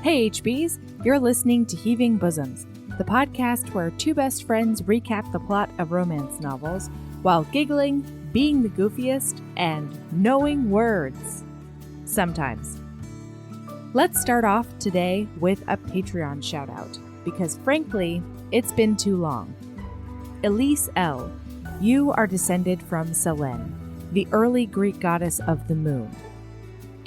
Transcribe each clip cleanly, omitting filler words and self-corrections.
Hey HBs, you're listening to Heaving Bosoms, the podcast where two best friends recap the plot of romance novels while giggling, being the goofiest, and knowing words. Sometimes. Let's start off today with a Patreon shout out, because frankly, it's been too long. Elise L., you are descended from Selene, the early Greek goddess of the moon.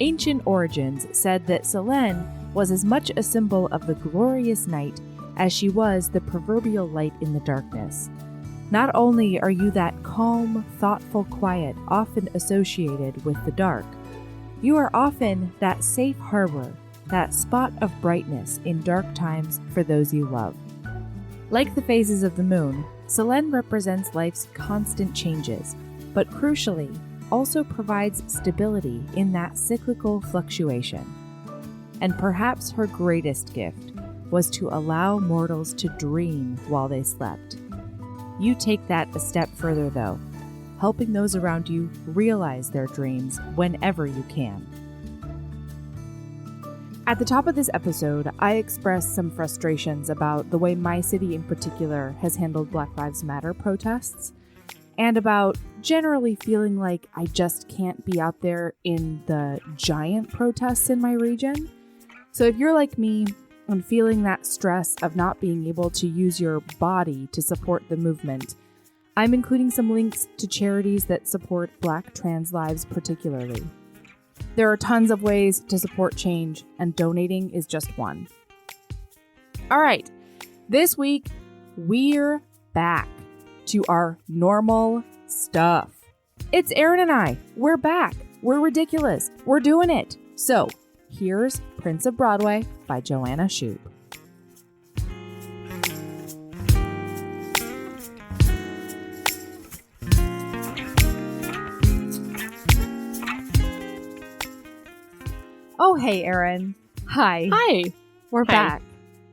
Ancient origins said that Selene was as much a symbol of the glorious night as she was the proverbial light in the darkness. Not only are you that calm, thoughtful quiet often associated with the dark, you are often that safe harbor, that spot of brightness in dark times for those you love. Like the phases of the moon, Selene represents life's constant changes, but crucially, also provides stability in that cyclical fluctuation. And perhaps her greatest gift was to allow mortals to dream while they slept. You take that a step further, though, helping those around you realize their dreams whenever you can. At the top of this episode, I expressed some frustrations about the way my city in particular has handled Black Lives Matter protests, and about generally feeling like I just can't be out there in the giant protests in my region. So if you're like me and feeling that stress of not being able to use your body to support the movement, I'm including some links to charities that support Black trans lives particularly. There are tons of ways to support change, and donating is just one. All right, this week we're back to our normal stuff. It's Erin and I. We're back. We're ridiculous. We're doing it. So here's Prince of Broadway by Joanna Shupe. Oh, hey, Erin. Hi. Hi. We're back.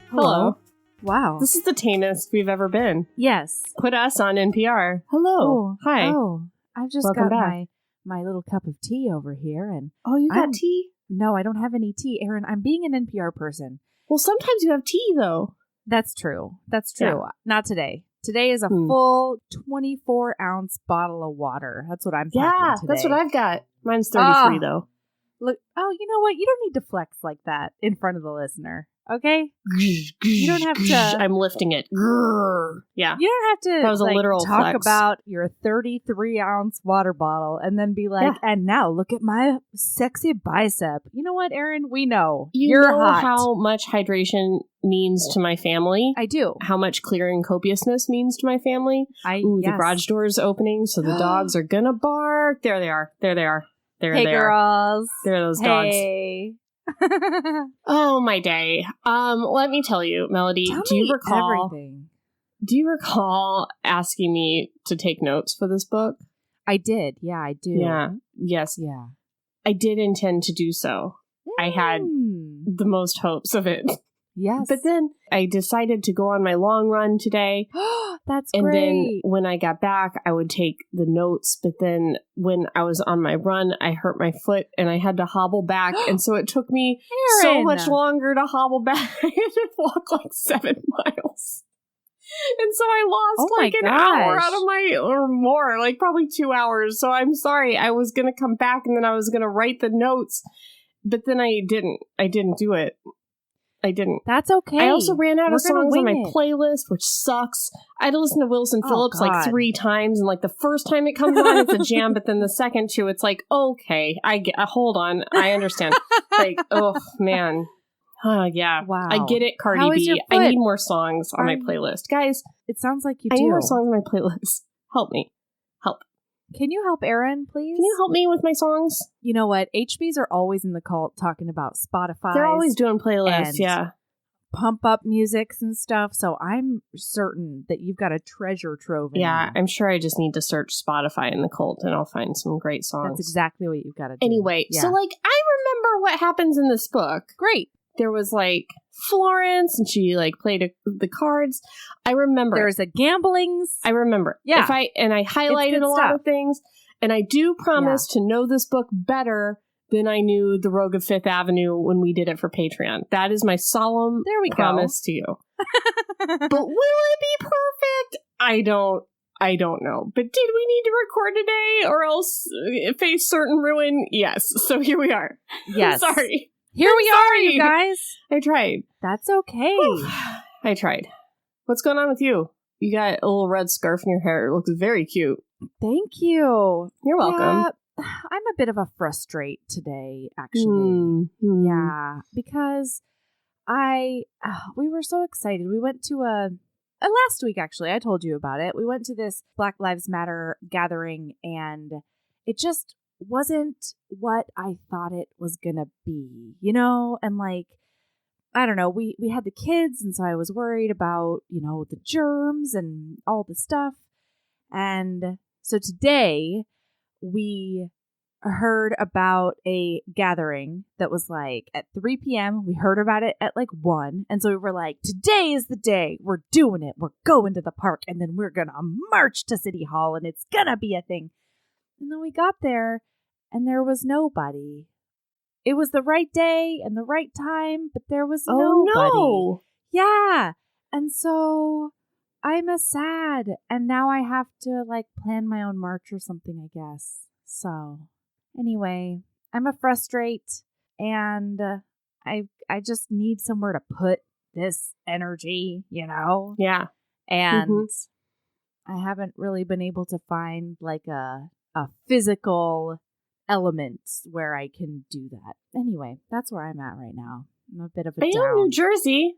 Hello. Wow. This is the tamest we've ever been. Yes. Put us on NPR. Hello. Oh, Hi. Oh, I've just Welcome got back. my little cup of tea over here, and Oh, you got I'm- tea? no, I don't have any tea, Erin. I'm being an NPR person. Well, sometimes you have tea, though. That's true. That's true. Yeah. Not today. Today is a full 24-ounce bottle of water. That's what I'm Yeah, packing today. that's what I've got. Mine's 33, though. Look. Oh, you know what? You don't need to flex like that in front of the listener. Okay? You don't have to. I'm lifting it. Grrr. Yeah. You don't have to. That was a literal talk flex. about your 33-ounce water bottle and then be like, and now look at my sexy bicep. You know what, Erin? We know You you're know hot. how much hydration means to my family? I do. How much clear and copiousness means to my family? Yes. The garage door's opening, so the dogs are gonna bark. There they are. There they are. There Hey, they are. girls. There are those dogs. Hey. Oh, my day. Let me tell you, Melody, Tell do you me recall everything. asking me to take notes for this book? I did. Yeah, I do. Yeah. Yes. Yeah. I did intend to do so. I had the most hopes of it. Yes. But then I decided to go on my long run today. That's And great. then when I got back, I would take the notes. But then when I was on my run, I hurt my foot and I had to hobble back. And so it took me so Erin. much longer to hobble back. I had to walk like 7 miles. And so I lost Oh my like an hour gosh. out of or more, like probably 2 hours. So I'm sorry. I was going to come back and then I was going to write the notes. But then I didn't. I didn't do it. I didn't. That's okay. I also ran out of We're gonna songs on wing my it. playlist, which sucks. I had to listen to Wilson Oh, Phillips God. like 3 times, and like the first time it comes on, it's a jam, but then the second two, it's like, okay, I get. Hold on, I understand. Like, oh man, yeah, Wow. I get it, Cardi How is B. your I foot? need more songs on my Are- playlist, guys. It sounds like you I do. need more songs on my playlist. Help me, help. Can you help Erin, please? Can you help me with my songs? You know what? HBs are always in the cult talking about Spotify. They're always doing playlists, and yeah. pump up musics and stuff. So I'm certain that you've got a treasure trove in Yeah, there. I'm sure I just need to search Spotify in the cult and I'll find some great songs. That's exactly what you've got to do. Anyway, Yeah. so like I remember what happens in this book. Great. There was like Florence and she like played the cards. I remember. There's a gamblings. I remember. Yeah. I highlighted good a lot stuff. of things and I do promise to know this book better than I knew the Rogue of Fifth Avenue when we did it for Patreon. That is my solemn promise to you. But will it be perfect? I don't know. But did we need to record today or else face certain ruin? Yes. So here we are. Yes. Sorry. Here we are, you guys. I tried. That's okay. I tried. What's going on with you? You got a little red scarf in your hair. It looks very cute. Thank you. You're welcome. Yeah, I'm a bit of a frustrate today, actually. Yeah, because we were so excited. We went to last week, actually, I told you about it. We went to this Black Lives Matter gathering, and it just wasn't what I thought it was gonna be, And I don't know, we had the kids, and so I was worried about, the germs and all the stuff. And so today we heard about a gathering that was at 3 p.m. We heard about it at 1. And so we were like, today is the day. We're doing it. We're going to the park, and then we're going to march to City Hall, and it's going to be a thing. And then we got there, and there was nobody. It was the right day and the right time, but there was nobody. No. Yeah. And so I'm sad. And now I have to plan my own march or something, I guess. So anyway, I'm a frustrate, and I just need somewhere to put this energy, Yeah. And I haven't really been able to find a physical element where I can do that. Anyway, that's where I'm at right now. I'm a bit of a Are you in New Jersey?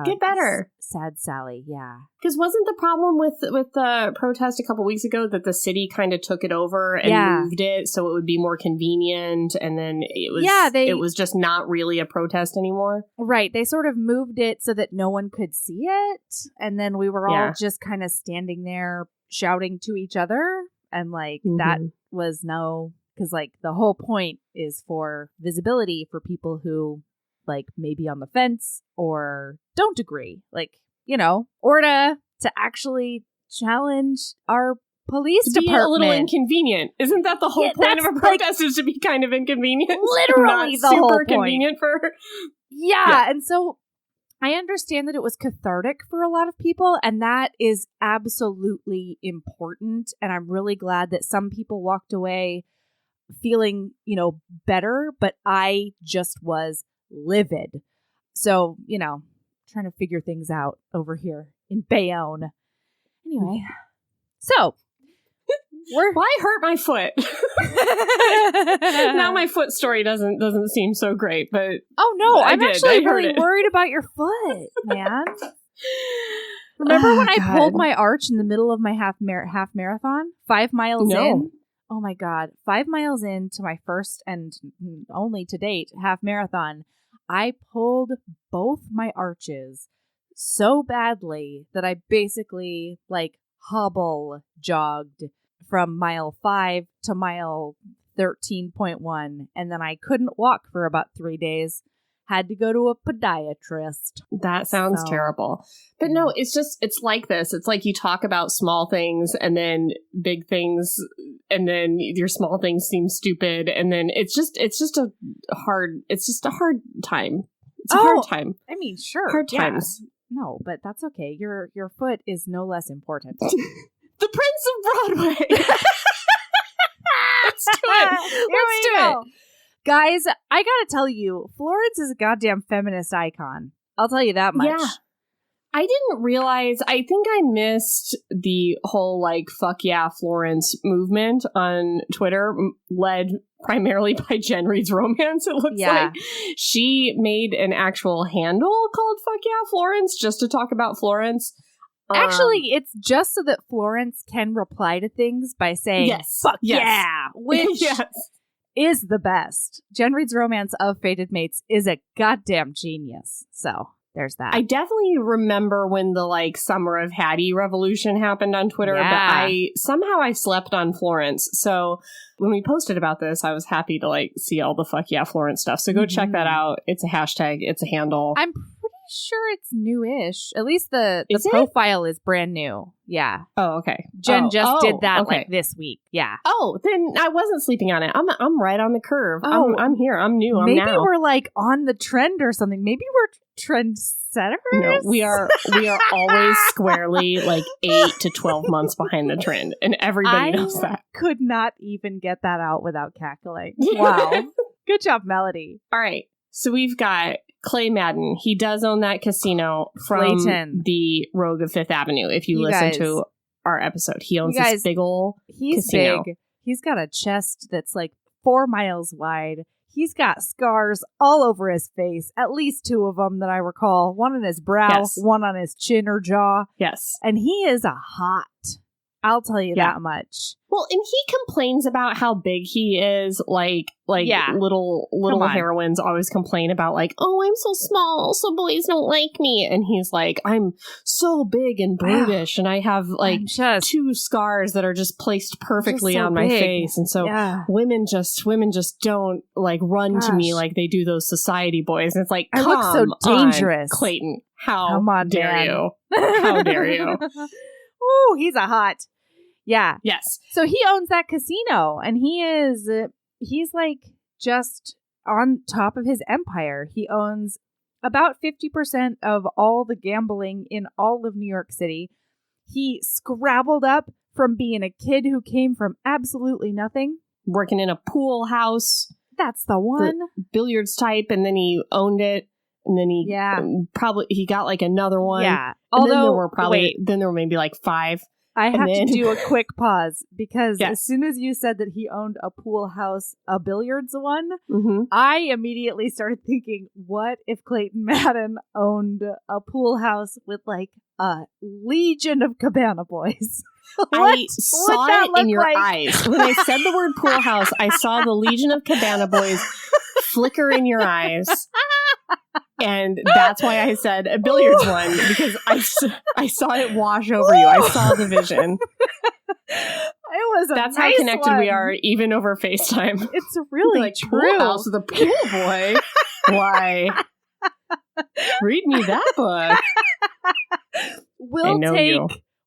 Get better. Sad Sally, yeah. Because wasn't the problem with the protest a couple weeks ago that the city kind of took it over and moved it so it would be more convenient, and then it was just not really a protest anymore? Right. They sort of moved it so that no one could see it, and then we were all just kind of standing there shouting to each other, and that was because the whole point is for visibility for people who maybe on the fence or don't agree, or to actually challenge our police department. Be a little inconvenient. Isn't that the whole point of a protest, is to be kind of inconvenient? Literally the whole point. Super convenient for... Yeah, and so I understand that it was cathartic for a lot of people, and that is absolutely important, and I'm really glad that some people walked away feeling, better, but I just was livid. So, trying to figure things out over here in Bayonne. Anyway, so why hurt my foot? Now my foot story doesn't seem so great, but I'm actually really worried about your foot, man. Remember when I pulled my arch in the middle of my half marathon, 5 miles in? Oh my God, 5 miles into my first and only to date half marathon, I pulled both my arches so badly that I basically hobble jogged from mile 5 to mile 13.1, and then I couldn't walk for about 3 days. Had to go to a podiatrist. That sounds terrible. But no, it's like this. It's like you talk about small things and then big things, and then your small things seem stupid, and then it's just a hard time. It's a hard time. I mean, sure. Hard times. No, but that's okay. Your foot is no less important. The Prince of Broadway. Let's do it. Let's do it. Guys, I gotta tell you, Florence is a goddamn feminist icon. I'll tell you that much. Yeah. I didn't realize, I think I missed the whole fuck yeah Florence movement on Twitter, led primarily by Jen Reed's Romance. It looks like she made an actual handle called fuck yeah Florence just to talk about Florence. Actually, it's just so that Florence can reply to things by saying fuck yeah, which is the best. Jen Reed's Romance of Fated Mates is a goddamn genius. So there's that. I definitely remember when the Summer of Hattie revolution happened on Twitter, but I slept on Florence. So when we posted about this, I was happy to see all the fuck yeah Florence stuff. So go check that out. It's a hashtag. It's a handle. I'm pretty sure it's newish. At least the Is it? profile is brand new. Yeah. Oh, okay. Jen just did that okay. like this week. Yeah. Oh, then I wasn't sleeping on it. I'm right on the curve. Oh, I'm here. I'm new. I'm maybe now. we're like on the trend or something. Maybe we're trendsetters. No, we are always squarely like 8 to 12 months behind the trend, and everybody knows that. Could not even get that out without cackling. Wow. Good job, Melody. All right. So we've got Clay Madden. He does own that casino from Clayton. the Rogue of Fifth Avenue. If you listen to our episode, he owns this big ol' casino. Big. He's got a chest that's like 4 miles wide. He's got scars all over his face, at least 2 of them that I recall. One on his brow, one on his chin or jaw. Yes. And he is a hot. I'll tell you that much. Well, and he complains about how big he is. Like little heroines always complain about like, oh, I'm so small, so boys don't like me. And he's like, I'm so big and brutish, and I have like 2 scars that are just placed perfectly on my face, and so women just don't like run to me like they do those society boys. And it's like, I look so dangerous, Clayton. How dare you? How dare you? Ooh, he's a hot. Yeah. Yes. So he owns that casino, and he's like just on top of his empire. He owns about 50% of all the gambling in all of New York City. He scrabbled up from being a kid who came from absolutely nothing. Working in a pool house. That's the one. The billiards-type, and then he owned it. And then he he got like another one. Yeah. Although then there were maybe like 5. I have to do a quick pause because as soon as you said that he owned a pool house, a billiards one, I immediately started thinking, what if Clayton Madden owned a pool house with like a legion of cabana boys? I saw it in your eyes. When I said the word pool house, I saw the legion of cabana boys flicker in your eyes. And that's why I said a billiards one, because I saw it wash over you. I saw the vision. That's how connected we are, even over FaceTime. It's really like, true. Pool house with a pool boy. Why? Read me that book.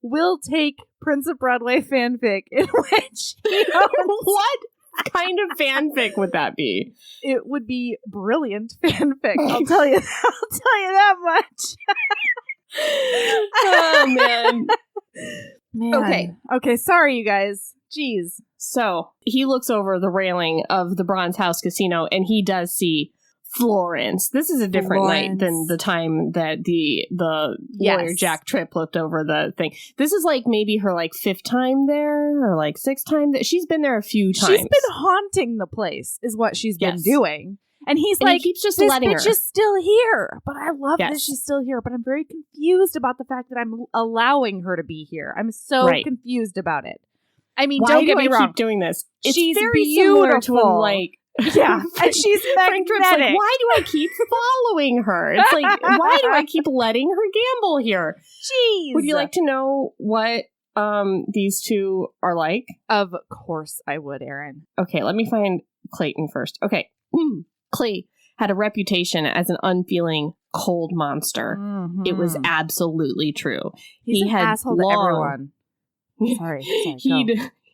We'll take Prince of Broadway fanfic in which he owns what kind of fanfic would that be? It would be brilliant fanfic. I'll tell you that much. Oh man. Okay. Sorry, you guys. Jeez. So he looks over the railing of the Bronze House Casino, and he does see Florence. This is a different night than the time that the lawyer Jack Tripp looked over the thing. This is like maybe her like 5th time there, or like 6th time. She's been there a few times. She's been haunting the place, is what she's been doing. And he's like, he keeps just this letting bitch her. is still here. But I love that she's still here. But I'm very confused about the fact that I'm allowing her to be here. I'm so confused about it. I mean, don't get me wrong. Keep doing this? She's very beautiful. Similar to when, like. Yeah, and she's magnetic. Like, why do I keep following her? It's like, why do I keep letting her gamble here? Jeez. Would you like to know what these two are like? Of course I would, Erin. Okay, let me find Clayton first. Okay. Clay had a reputation as an unfeeling, cold monster. Mm-hmm. It was absolutely true. He's an asshole to everyone. Sorry.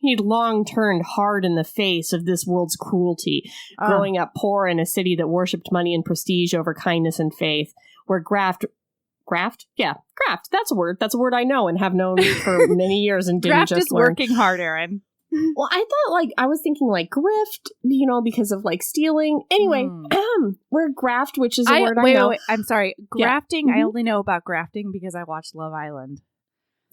He'd long turned hard in the face of this world's cruelty, growing up poor in a city that worshipped money and prestige over kindness and faith, where graft? Yeah, graft. That's a word. That's a word I know and have known for many years and didn't graft just is learn. Working hard, Erin. Well, I thought I was thinking grift, because of stealing. Anyway, we're graft, which is a word I know. Wait, I'm sorry. Grafting, I only know about grafting because I watched Love Island.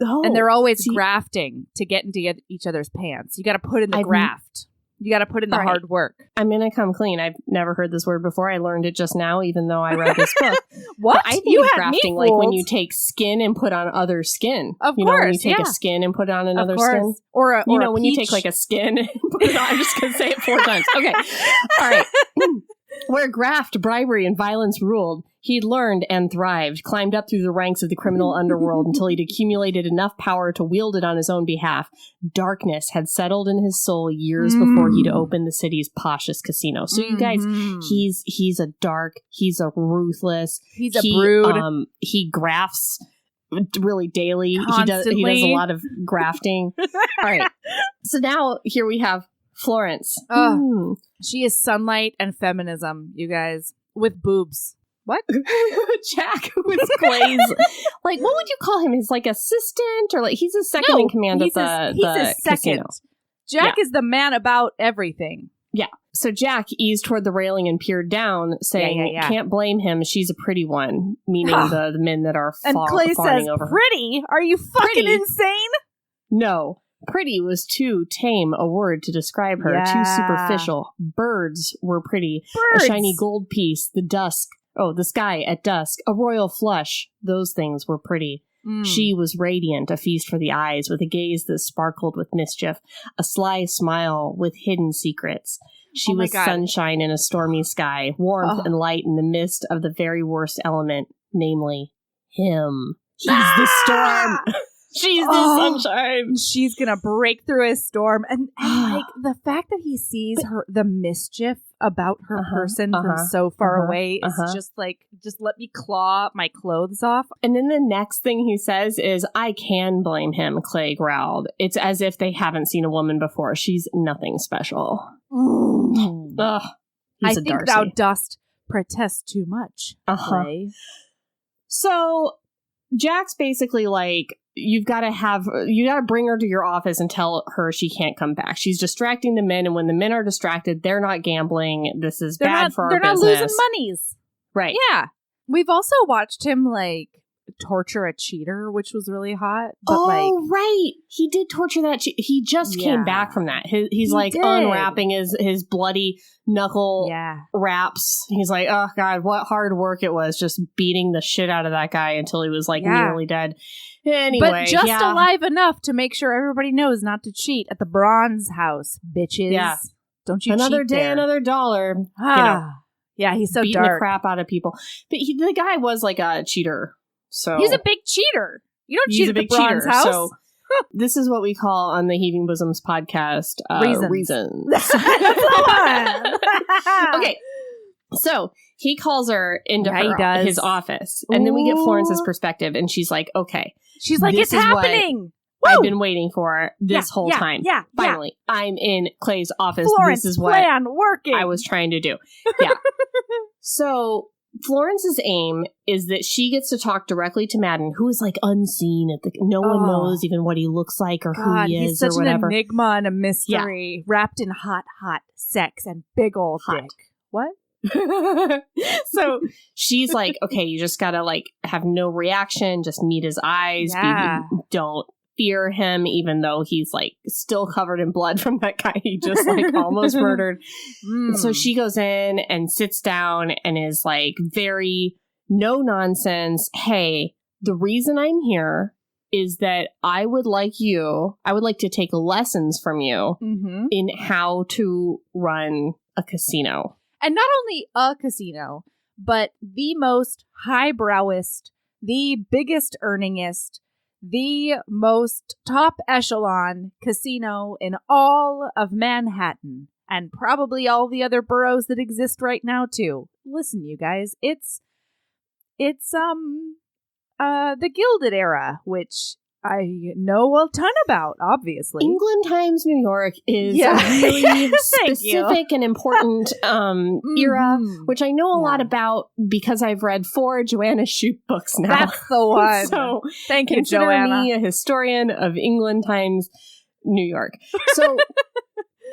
Oh, and they're always grafting to get into each other's pants. You got to put in the graft. You got to put in the hard work. I'm going to come clean. I've never heard this word before. I learned it just now, even though I read this book. What? But I think you grafting like when you take skin and put on other skin. Of course, when you take a skin and put on another skin. Or when you take a skin and put it on. I'm just going to say it 4 times. Okay. All right. Where graft, bribery, and violence ruled, He'd learned and thrived, climbed up through the ranks of the criminal underworld until he'd accumulated enough power to wield it on his own behalf. Darkness had settled in his soul years before he'd opened the city's poshest casino. So you guys, he's a dark, he's a ruthless, he's a brood. He grafts really daily. Constantly. He does a lot of grafting. All right. So now here we have Florence. She is sunlight and feminism, you guys, with boobs. What? Jack with Clay's, like, what would you call him? His like assistant, or like he's a second in command at the casino. Jack is the man about everything. Yeah. So Jack eased toward the railing and peered down, saying, "Can't blame him. She's a pretty one," meaning the men that are and Clay says, over her. "Pretty? Are you fucking insane?" No. Pretty was too tame a word to describe her. Too superficial. Birds were pretty. A shiny gold piece. The sky at dusk. A royal flush. Those things were pretty. She was radiant, a feast for the eyes, with a gaze that sparkled with mischief, a sly smile with hidden secrets. She was sunshine in a stormy sky, warmth and light in the midst of the very worst element, namely him. He's the storm. She's the sunshine. She's gonna break through a storm, and like the fact that he sees the mischief about her person from so far away is just like, just let me claw my clothes off. And then the next thing he says is, "I can blame him," Clay growled. It's as if they haven't seen a woman before. She's nothing special. I think thou dost protest too much, Clay. So Jack's basically like, you gotta bring her to your office and tell her she can't come back. She's distracting the men, and when the men are distracted, they're not gambling. This is bad for our business. They're not losing monies. Right. Yeah. We've also watched him like torture a cheater, which was really hot. But right. He did torture that he just came back from that. He's like unwrapping his bloody knuckle wraps. He's like, oh God, what hard work it was just beating the shit out of that guy until he was like nearly dead. Anyway, but just alive enough to make sure everybody knows not to cheat at the Bronze House, bitches. Yeah. Don't you another cheat day, there. Another dollar. Yeah, he's so beating dark. the crap out of people. But the guy was like a cheater. So he's a big cheater. You don't cheat at the Bronze House. So this is what we call on the Heaving Bosoms podcast reasons. Okay. So he calls her into his office, and then we get Florence's perspective, and she's like, okay. She's like, it's happening. I've been waiting for this whole time. Yeah. Finally, I'm in Clay's office. Florence, this is what plan working. I was trying to do. Yeah. So Florence's aim is that she gets to talk directly to Madden, who is like unseen at no one knows even what he looks like or who he is he's such or whatever. An enigma and a mystery wrapped in hot sex and big old dick. What? So she's like, okay, you just gotta like have no reaction, just meet his eyes, don't fear him, even though he's like still covered in blood from that guy he just like almost murdered. So she goes in and sits down and is like very no nonsense. Hey, the reason I'm here is that I would like to take lessons from you in how to run a casino. And not only a casino, but the most highbrowest, the biggest earningest, the most top echelon casino in all of Manhattan, and probably all the other boroughs that exist right now too. Listen, you guys, it's the Gilded Era, which I know a ton about, obviously. England Times New York is a really specific and important era, which I know a lot about because I've read 4 Joanna Shupe books now. That's the one. So thank you, consider Joanna. me a historian of England Times New York. So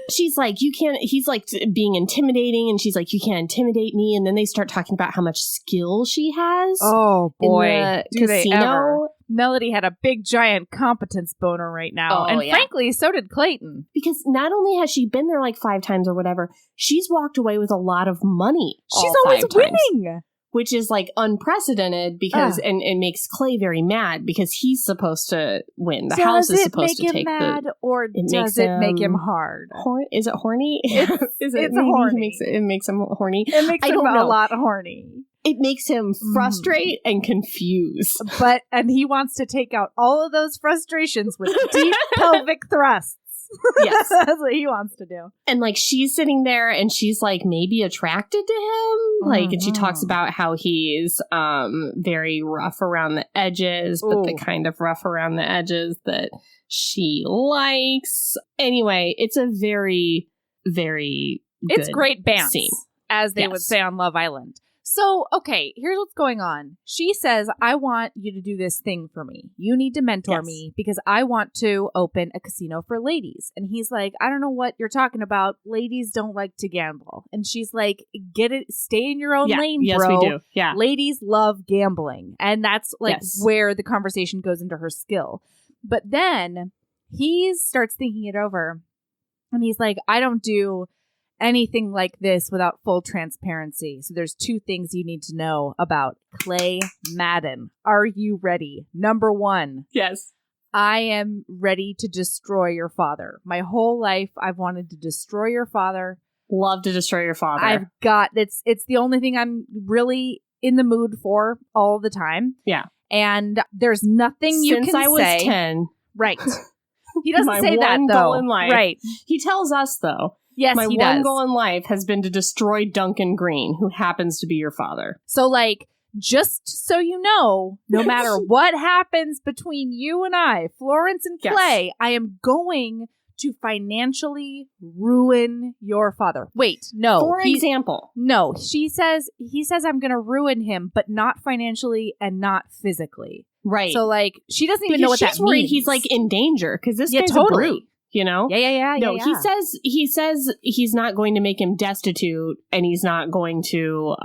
she's like, he's like being intimidating, and she's like, you can't intimidate me. And then they start talking about how much skill she has. Oh boy, in the do casino. They ever. Melody had a big giant competence boner right now. And frankly, so did Clayton. Because not only has she been there like 5 times or whatever, she's walked away with a lot of money. She's always winning. Which is like unprecedented because and it makes Clay very mad because he's supposed to win. The house is supposed to take mad, or does it make him hard? Is it horny? It's horny. It makes him horny. It makes him a lot horny. It makes him frustrate and confused. And he wants to take out all of those frustrations with deep pelvic thrusts. Yes. That's what he wants to do. And like she's sitting there and she's like maybe attracted to him. Like, and she talks about how he's very rough around the edges, but the kind of rough around the edges that she likes. Anyway, it's a very, very good It's great bants, scene, as they would say on Love Island. So, okay, here's what's going on. She says, I want you to do this thing for me. You need to mentor me because I want to open a casino for ladies. And he's like, I don't know what you're talking about. Ladies don't like to gamble. And she's like, get it, stay in your own lane, yes, bro. we do. Yeah. Ladies love gambling. And that's like where the conversation goes into her skill. But then he starts thinking it over and he's like, I don't do anything like this without full transparency. So there's 2 things you need to know about Clay Madden. Are you ready? Number 1. Yes. I am ready to destroy your father. My whole life, I've wanted to destroy your father. Love to destroy your father. I've got, it's the only thing I'm really in the mood for all the time. Yeah. And there's nothing you can say. Since I was 10. Right. He doesn't say that, though. Goal in life. Right. He tells us, though. Yes, my he one does. goal in life has been to destroy Duncan Green, who happens to be your father. So, like, just so you know, no matter what happens between you and I, Florence and Clay, I am going to financially ruin your father. Wait, no. For example. No, he says I'm going to ruin him, but not financially and not physically. Right. So, like, she doesn't even know what that means. He's, like, in danger, because this guy's a brute. You know? Yeah. No, he says he's not going to make him destitute and he's not going to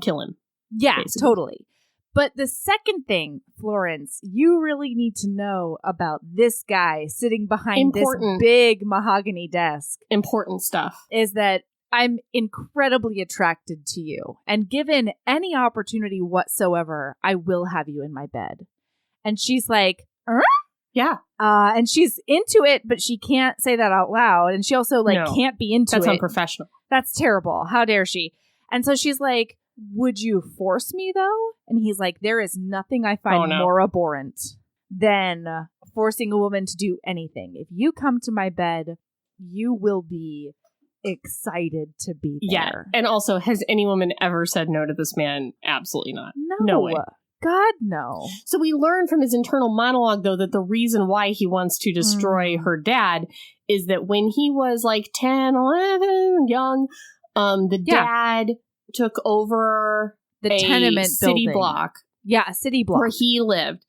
kill him. Yeah, basically. totally. But the second thing, Florence, you really need to know about this guy sitting behind this big mahogany desk. Important stuff. Is that I'm incredibly attracted to you. And given any opportunity whatsoever, I will have you in my bed. And she's like, Yeah. And she's into it, but she can't say that out loud. And she also can't be into That's it. unprofessional. That's terrible. How dare she? And so she's like, would you force me though? And he's like, there is nothing I find more abhorrent than forcing a woman to do anything. If you come to my bed, you will be excited to be there. Yeah. And also, has any woman ever said no to this man? Absolutely not. No way. God, no. So we learn from his internal monologue, though, that the reason why he wants to destroy her dad is that when he was like 10, 11, young, the dad took over the tenement city building. Block. Yeah, a city block. Where he lived.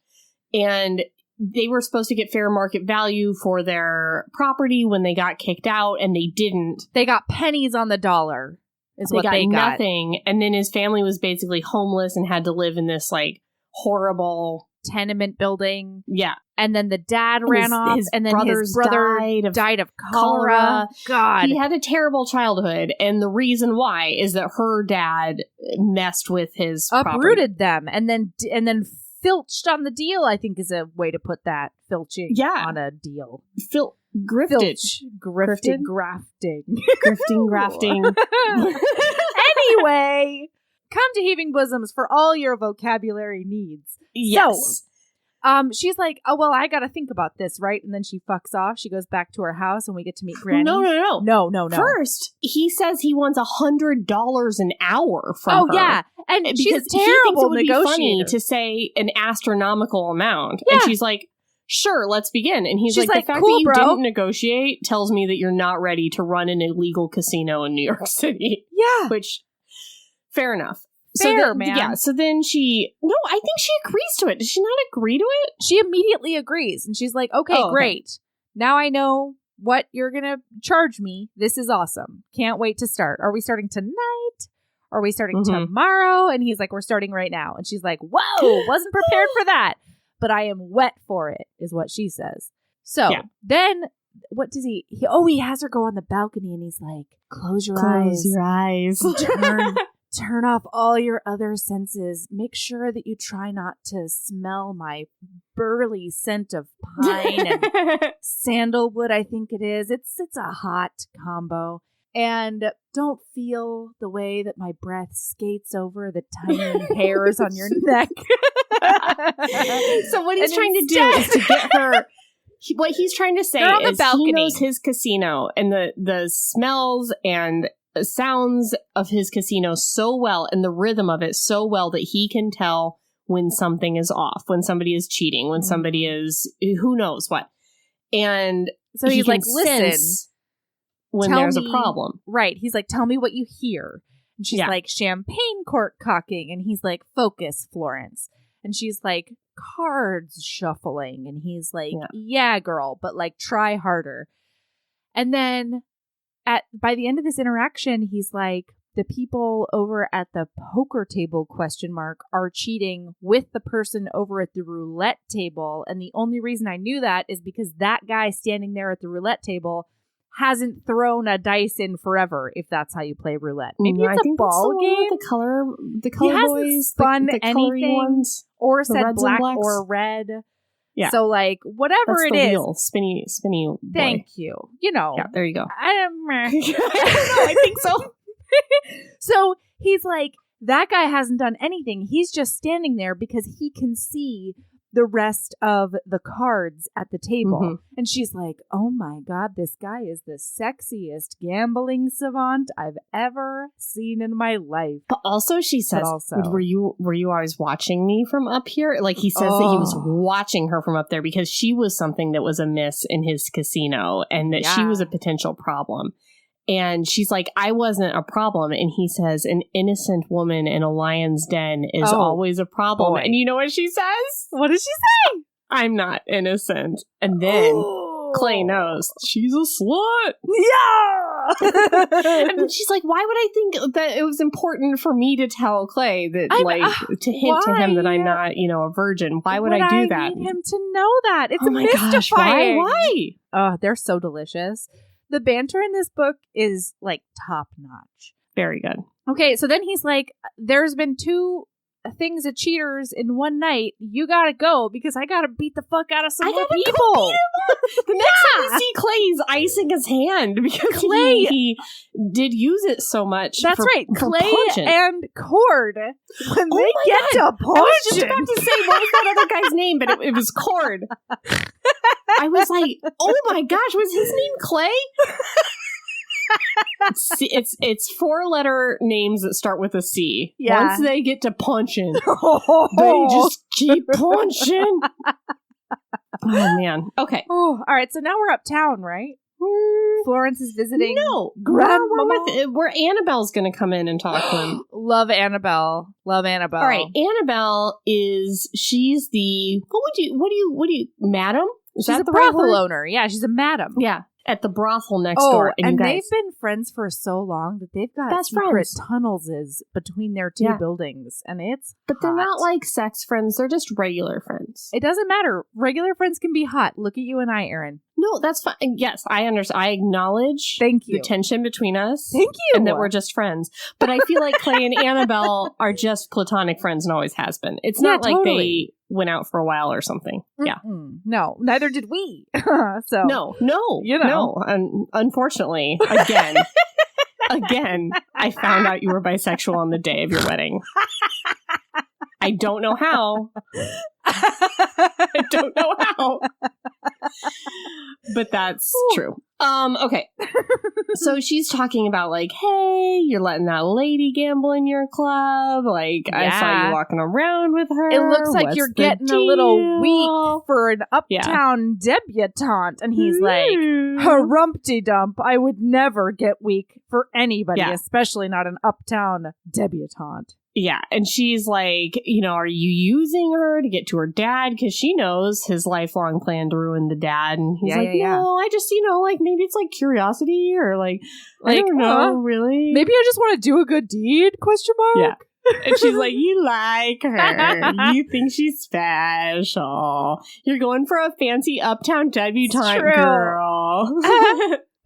And they were supposed to get fair market value for their property when they got kicked out, and they didn't. They got pennies on the dollar. They got nothing. And then his family was basically homeless and had to live in this like horrible tenement building. Yeah. And then the dad ran off, and then his brother died of cholera. God. He had a terrible childhood, and the reason why is that her dad messed with his uprooted property. them, and then filched on the deal, I think is a way to put that. Filching on a deal. Grifted. Grafting. Grifting, grafting. Anyway, come to Heaving Bosoms for all your vocabulary needs. Yes. So, she's like, oh, well, I got to think about this, right? And then she fucks off. She goes back to her house and we get to meet Granny. No. First, he says he wants $100 an hour from her. Oh, yeah. And she's a terrible negotiator. Be funny to say an astronomical amount. Yeah. And she's like, sure, let's begin. And he's like, the fact that you didn't negotiate tells me that you're not ready to run an illegal casino in New York City. Yeah. Which, fair enough. Man. Yeah, so then I think she agrees to it. Does she not agree to it? She immediately agrees. And she's like, okay, great. Now I know what you're going to charge me. This is awesome. Can't wait to start. Are we starting tonight? Are we starting tomorrow? And he's like, we're starting right now. And she's like, whoa, wasn't prepared for that. But I am wet for it, is what she says. So then what does he has her go on the balcony and he's like, close your eyes. Turn off all your other senses. Make sure that you try not to smell my burly scent of pine and sandalwood, I think it is. It's a hot combo. And don't feel the way that my breath skates over the tiny hairs on your neck. So what he's trying to do is to get her. What he's trying to say is he knows his casino and the smells and sounds of his casino so well and the rhythm of it so well that he can tell when something is off, when somebody is cheating, when somebody is who knows what. And so he's like, listen, when there's a problem. Right. He's like, tell me what you hear. And she's like, champagne cork cocking. And he's like, focus, Florence. And she's like, cards shuffling. And he's like, yeah, girl, but like try harder. And then by the end of this interaction, he's like, the people over at the poker table are cheating with the person over at the roulette table. And the only reason I knew that is because that guy standing there at the roulette table hasn't thrown a dice in forever, if that's how you play roulette. Maybe it's a ball game. The color boys, spun the anything ones, or said black or red. Yeah. So like whatever that's it is, wheel. spinny boy. Thank you. You know. Yeah, there you go. I don't know. I think so. So he's like, that guy hasn't done anything. He's just standing there because he can see the rest of the cards at the table. Mm-hmm. And she's like, oh my God, this guy is the sexiest gambling savant I've ever seen in my life. But also she says, were you always watching me from up here? Like he says that he was watching her from up there because she was something that was amiss in his casino and that she was a potential problem. And she's like, I wasn't a problem. And he says, an innocent woman in a lion's den is always a problem. Boy. And you know what she says? What does she say? I'm not innocent. And then Clay knows she's a slut. Yeah. And then she's like, why would I think that it was important for me to tell Clay that, to hint to him that I'm not, a virgin? Why would I do that? I need him to know that. It's mystifying. Gosh, why? Oh, they're so delicious. The banter in this book is like top notch. Very good. Okay, so then he's like, there's been 2 things of cheaters in one night. You gotta go because I gotta beat the fuck out of some more people. The next time we see Clay, he's icing his hand because he did use it so much. That's right. Clay and Cord, when they get to punch. I was just about to say, what was that other guy's name? But it was Cord. I was like, oh my gosh, was his name Clay? It's 4-letter names that start with a C. Yeah. Once they get to punching, they just keep punching. Oh man. Okay. Oh, all right. So now we're uptown, right? Florence is visiting. No, where Annabelle's going to come in and talk to him. Love Annabelle. All right, Annabelle she's the what do you madam? She's a brothel owner. Yeah, she's a madam. Yeah. At the brothel next door. And they've been friends for so long that they've got secret tunnels between their 2 buildings. And it's But they're not like sex friends. They're just regular friends. It doesn't matter. Regular friends can be hot. Look at you and I, Erin. No, that's fine. Yes, I understand. I acknowledge the tension between us. Thank you. And that we're just friends. But I feel like Clay and Annabelle are just platonic friends and always has been. It's not like they went out for a while or something. Yeah. No, neither did we. So No. Unfortunately, again, I found out you were bisexual on the day of your wedding. I don't know how. But that's true. Okay. So she's talking about like, hey, you're letting that lady gamble in your club. Like, I saw you walking around with her. It looks like you're getting a little weak for an uptown debutante. And he's like, harumpty-dump. I would never get weak for anybody, especially not an uptown debutante. Yeah, and she's like, are you using her to get to her dad? Because she knows his lifelong plan to ruin the dad. And he's no, I just, like, maybe it's like curiosity or like I don't know, really. Maybe I just want to do a good deed, ? Yeah. And she's like, you like her. You think she's special. You're going for a fancy uptown debutante girl.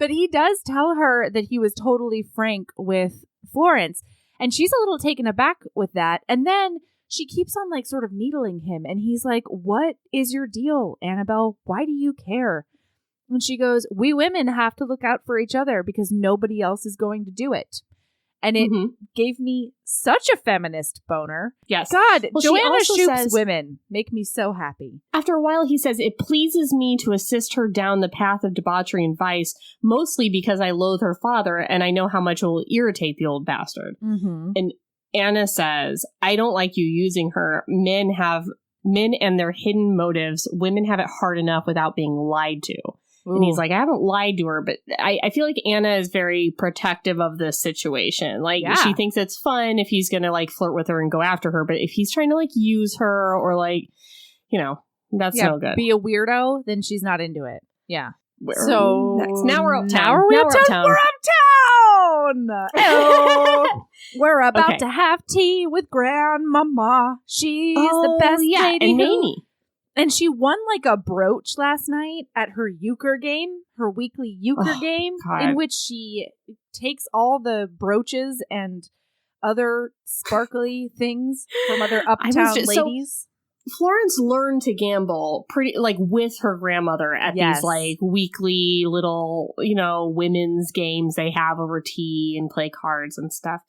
But he does tell her that he was totally frank with Florence. And she's a little taken aback with that. And then she keeps on like sort of needling him. And he's like, what is your deal, Annabelle? Why do you care? And she goes, we women have to look out for each other because nobody else is going to do it. And it gave me such a feminist boner. Yes. God, Well, Joanna she also Shupe's says, women make me so happy. after a while, he says, it pleases me to assist her down the path of debauchery and vice, mostly because I loathe her father and I know how much it will irritate the old bastard. Mm-hmm. And Anna says, I don't like you using her. Men and their hidden motives. Women have it hard enough without being lied to. Ooh. And he's like, I haven't lied to her, but I feel like Anna is very protective of this situation. Like, she thinks it's fun if he's going to, like, flirt with her and go after her. But if he's trying to, like, use her or, like, you know, that's no good. Be a weirdo, then she's not into it. Yeah. So next. Now we're uptown. Now we're uptown. We're uptown. Oh, we're about to have tea with Grandmama. She's the best lady. And Mamie. And she won like a brooch last night at her euchre game, her weekly euchre game, in which she takes all the brooches and other sparkly things from other uptown ladies. So Florence learned to gamble pretty like with her grandmother at these like weekly little, you know, women's games they have over tea and play cards and stuff.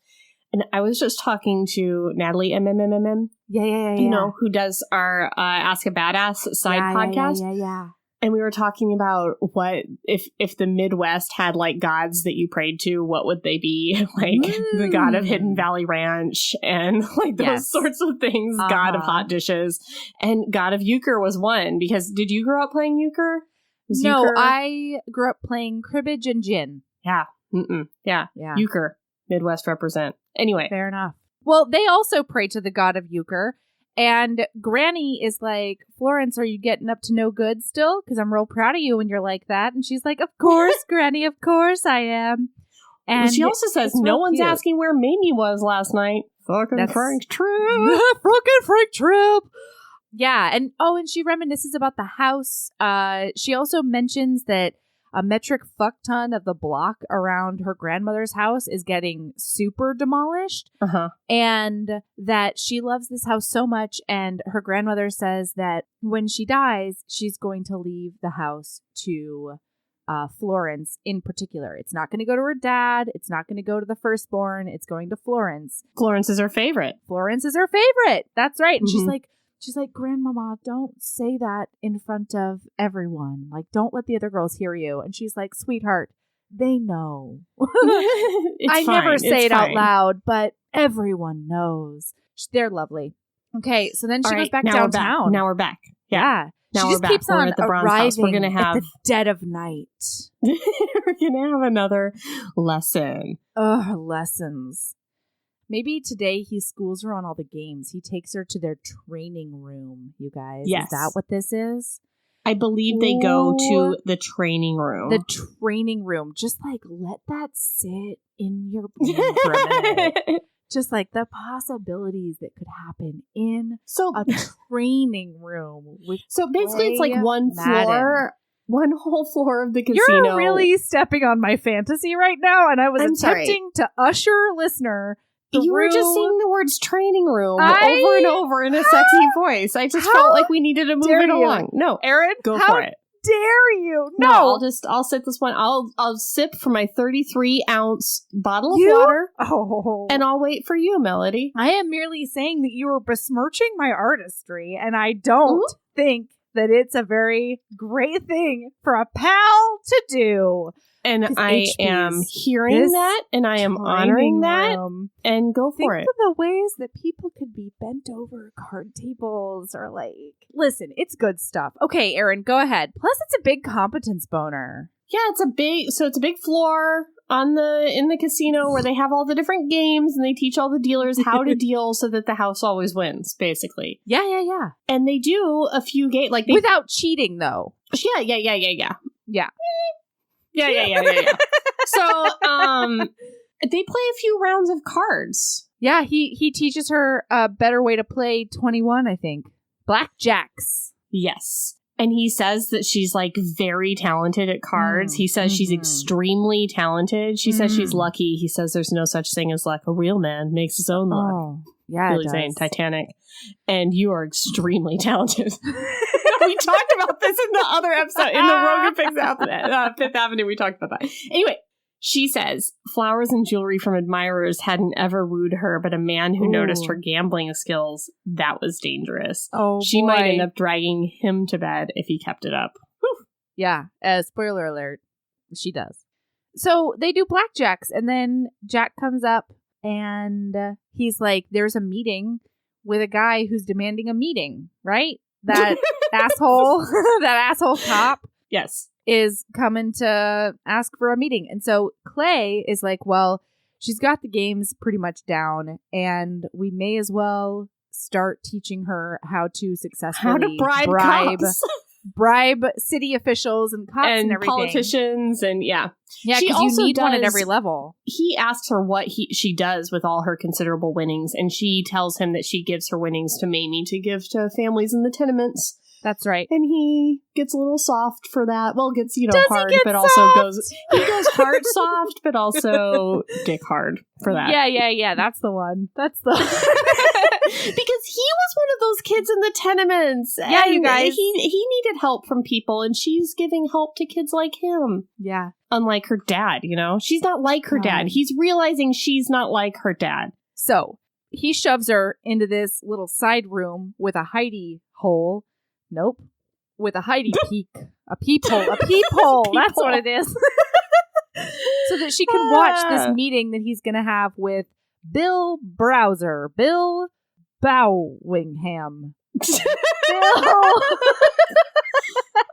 And I was just talking to Natalie MMMMM. Yeah. You know, who does our Ask a Badass side podcast. Yeah. And we were talking about what if the Midwest had like gods that you prayed to, what would they be? Like the god of Hidden Valley Ranch and like those sorts of things. God of hot dishes and god of euchre was one. Because did you grow up playing euchre? No, euchre? I grew up playing cribbage and gin. Yeah. Yeah. Euchre. Midwest represent. Anyway. Fair enough. Well, they also pray to the god of euchre. And Granny is like, Florence, are you getting up to no good still? Because I'm real proud of you when you're like that. And she's like, of course, Granny, of course I am. And she also says, no one's asking where Mamie was last night. Fucking Frank Tripp. Fucking Frank Tripp. Yeah. And she reminisces about the house. She also mentions that a metric fuck ton of the block around her grandmother's house is getting super demolished. And that she loves this house so much. And her grandmother says that when she dies, she's going to leave the house to Florence in particular. It's not going to go to her dad. It's not going to go to the firstborn. It's going to Florence. Florence is her favorite. That's right. And she's like, Grandmama, don't say that in front of everyone. Like, don't let the other girls hear you. And she's like, sweetheart, they know. I never say it out loud, but everyone knows. They're lovely. Okay, so then she goes back downtown. Now we're back. Yeah. Now she we're just back. keeps on at the Browns house. We're gonna have at the dead of night. We're gonna have another lesson. Lessons. Maybe today he schools her on all the games. He takes her to their training room, you guys. Yes. Is that what this is? I believe they go to the training room. The training room. Just like let that sit in your brain for a minute. Just like the possibilities that could happen in a training room. So basically it's like one floor. One whole floor of the casino. You're really stepping on my fantasy right now, and I was attempting to usher listener. You were just saying the words training room over and over in a sexy voice. I just felt like we needed to move it along. No, Erin, go for it. Dare you? No, I'll sip this one. I'll sip from my 33-ounce bottle of water. And I'll wait for you, Melody. I am merely saying that you are besmirching my artistry, and I don't think that it's a very great thing for a pal to do. And I am hearing that, and I am honoring that, and go for it. Think of the ways that people could be bent over card tables or like... Listen, it's good stuff. Okay, Erin, go ahead. Plus, it's a big competence boner. Yeah, it's a big floor in the casino where they have all the different games, and they teach all the dealers how to deal so that the house always wins, basically. Yeah. And they do a few games, like without cheating, though. Yeah. So, they play a few rounds of cards. Yeah, he teaches her a better way to play 21, I think. Blackjacks. Yes. And he says that she's like very talented at cards. He says she's extremely talented. She says she's lucky. He says there's no such thing as luck. A real man makes his own luck. Oh, yeah, Billy Zane, Titanic. And you are extremely talented. We talked about this in the other episode, in the Rogan Fifth Avenue. We talked about that. Anyway, she says flowers and jewelry from admirers hadn't ever wooed her, but a man who noticed her gambling skills, that was dangerous. Oh, she might end up dragging him to bed if he kept it up. Whew. Yeah, spoiler alert, she does. So they do blackjacks, and then Jack comes up, and he's like, there's a meeting with a guy who's demanding a meeting, right? That asshole, that asshole cop. Yes. Is coming to ask for a meeting. And so Clay is like, well, she's got the games pretty much down, and we may as well start teaching her how to successfully bribe city officials and cops and everything. Politicians and yeah, because you need one at every level. He asks her what she does with all her considerable winnings, and she tells him that she gives her winnings to Mamie to give to families in the tenements. That's right. And he gets a little soft for that. Well, gets, hard, but soft? Also he goes heart soft, but also dick hard for that. Yeah. That's the one. Because he was one of those kids in the tenements. Yeah, you guys. He needed help from people, and she's giving help to kids like him. Yeah. Unlike her dad, She's not like her dad. He's realizing she's not like her dad. So he shoves her into this little side room with a hidey hole. Nope. With a hidey peek. A peephole. A peephole. That's what it is. So that she can watch this meeting that he's going to have with Bill Browser. Bill Bowingham.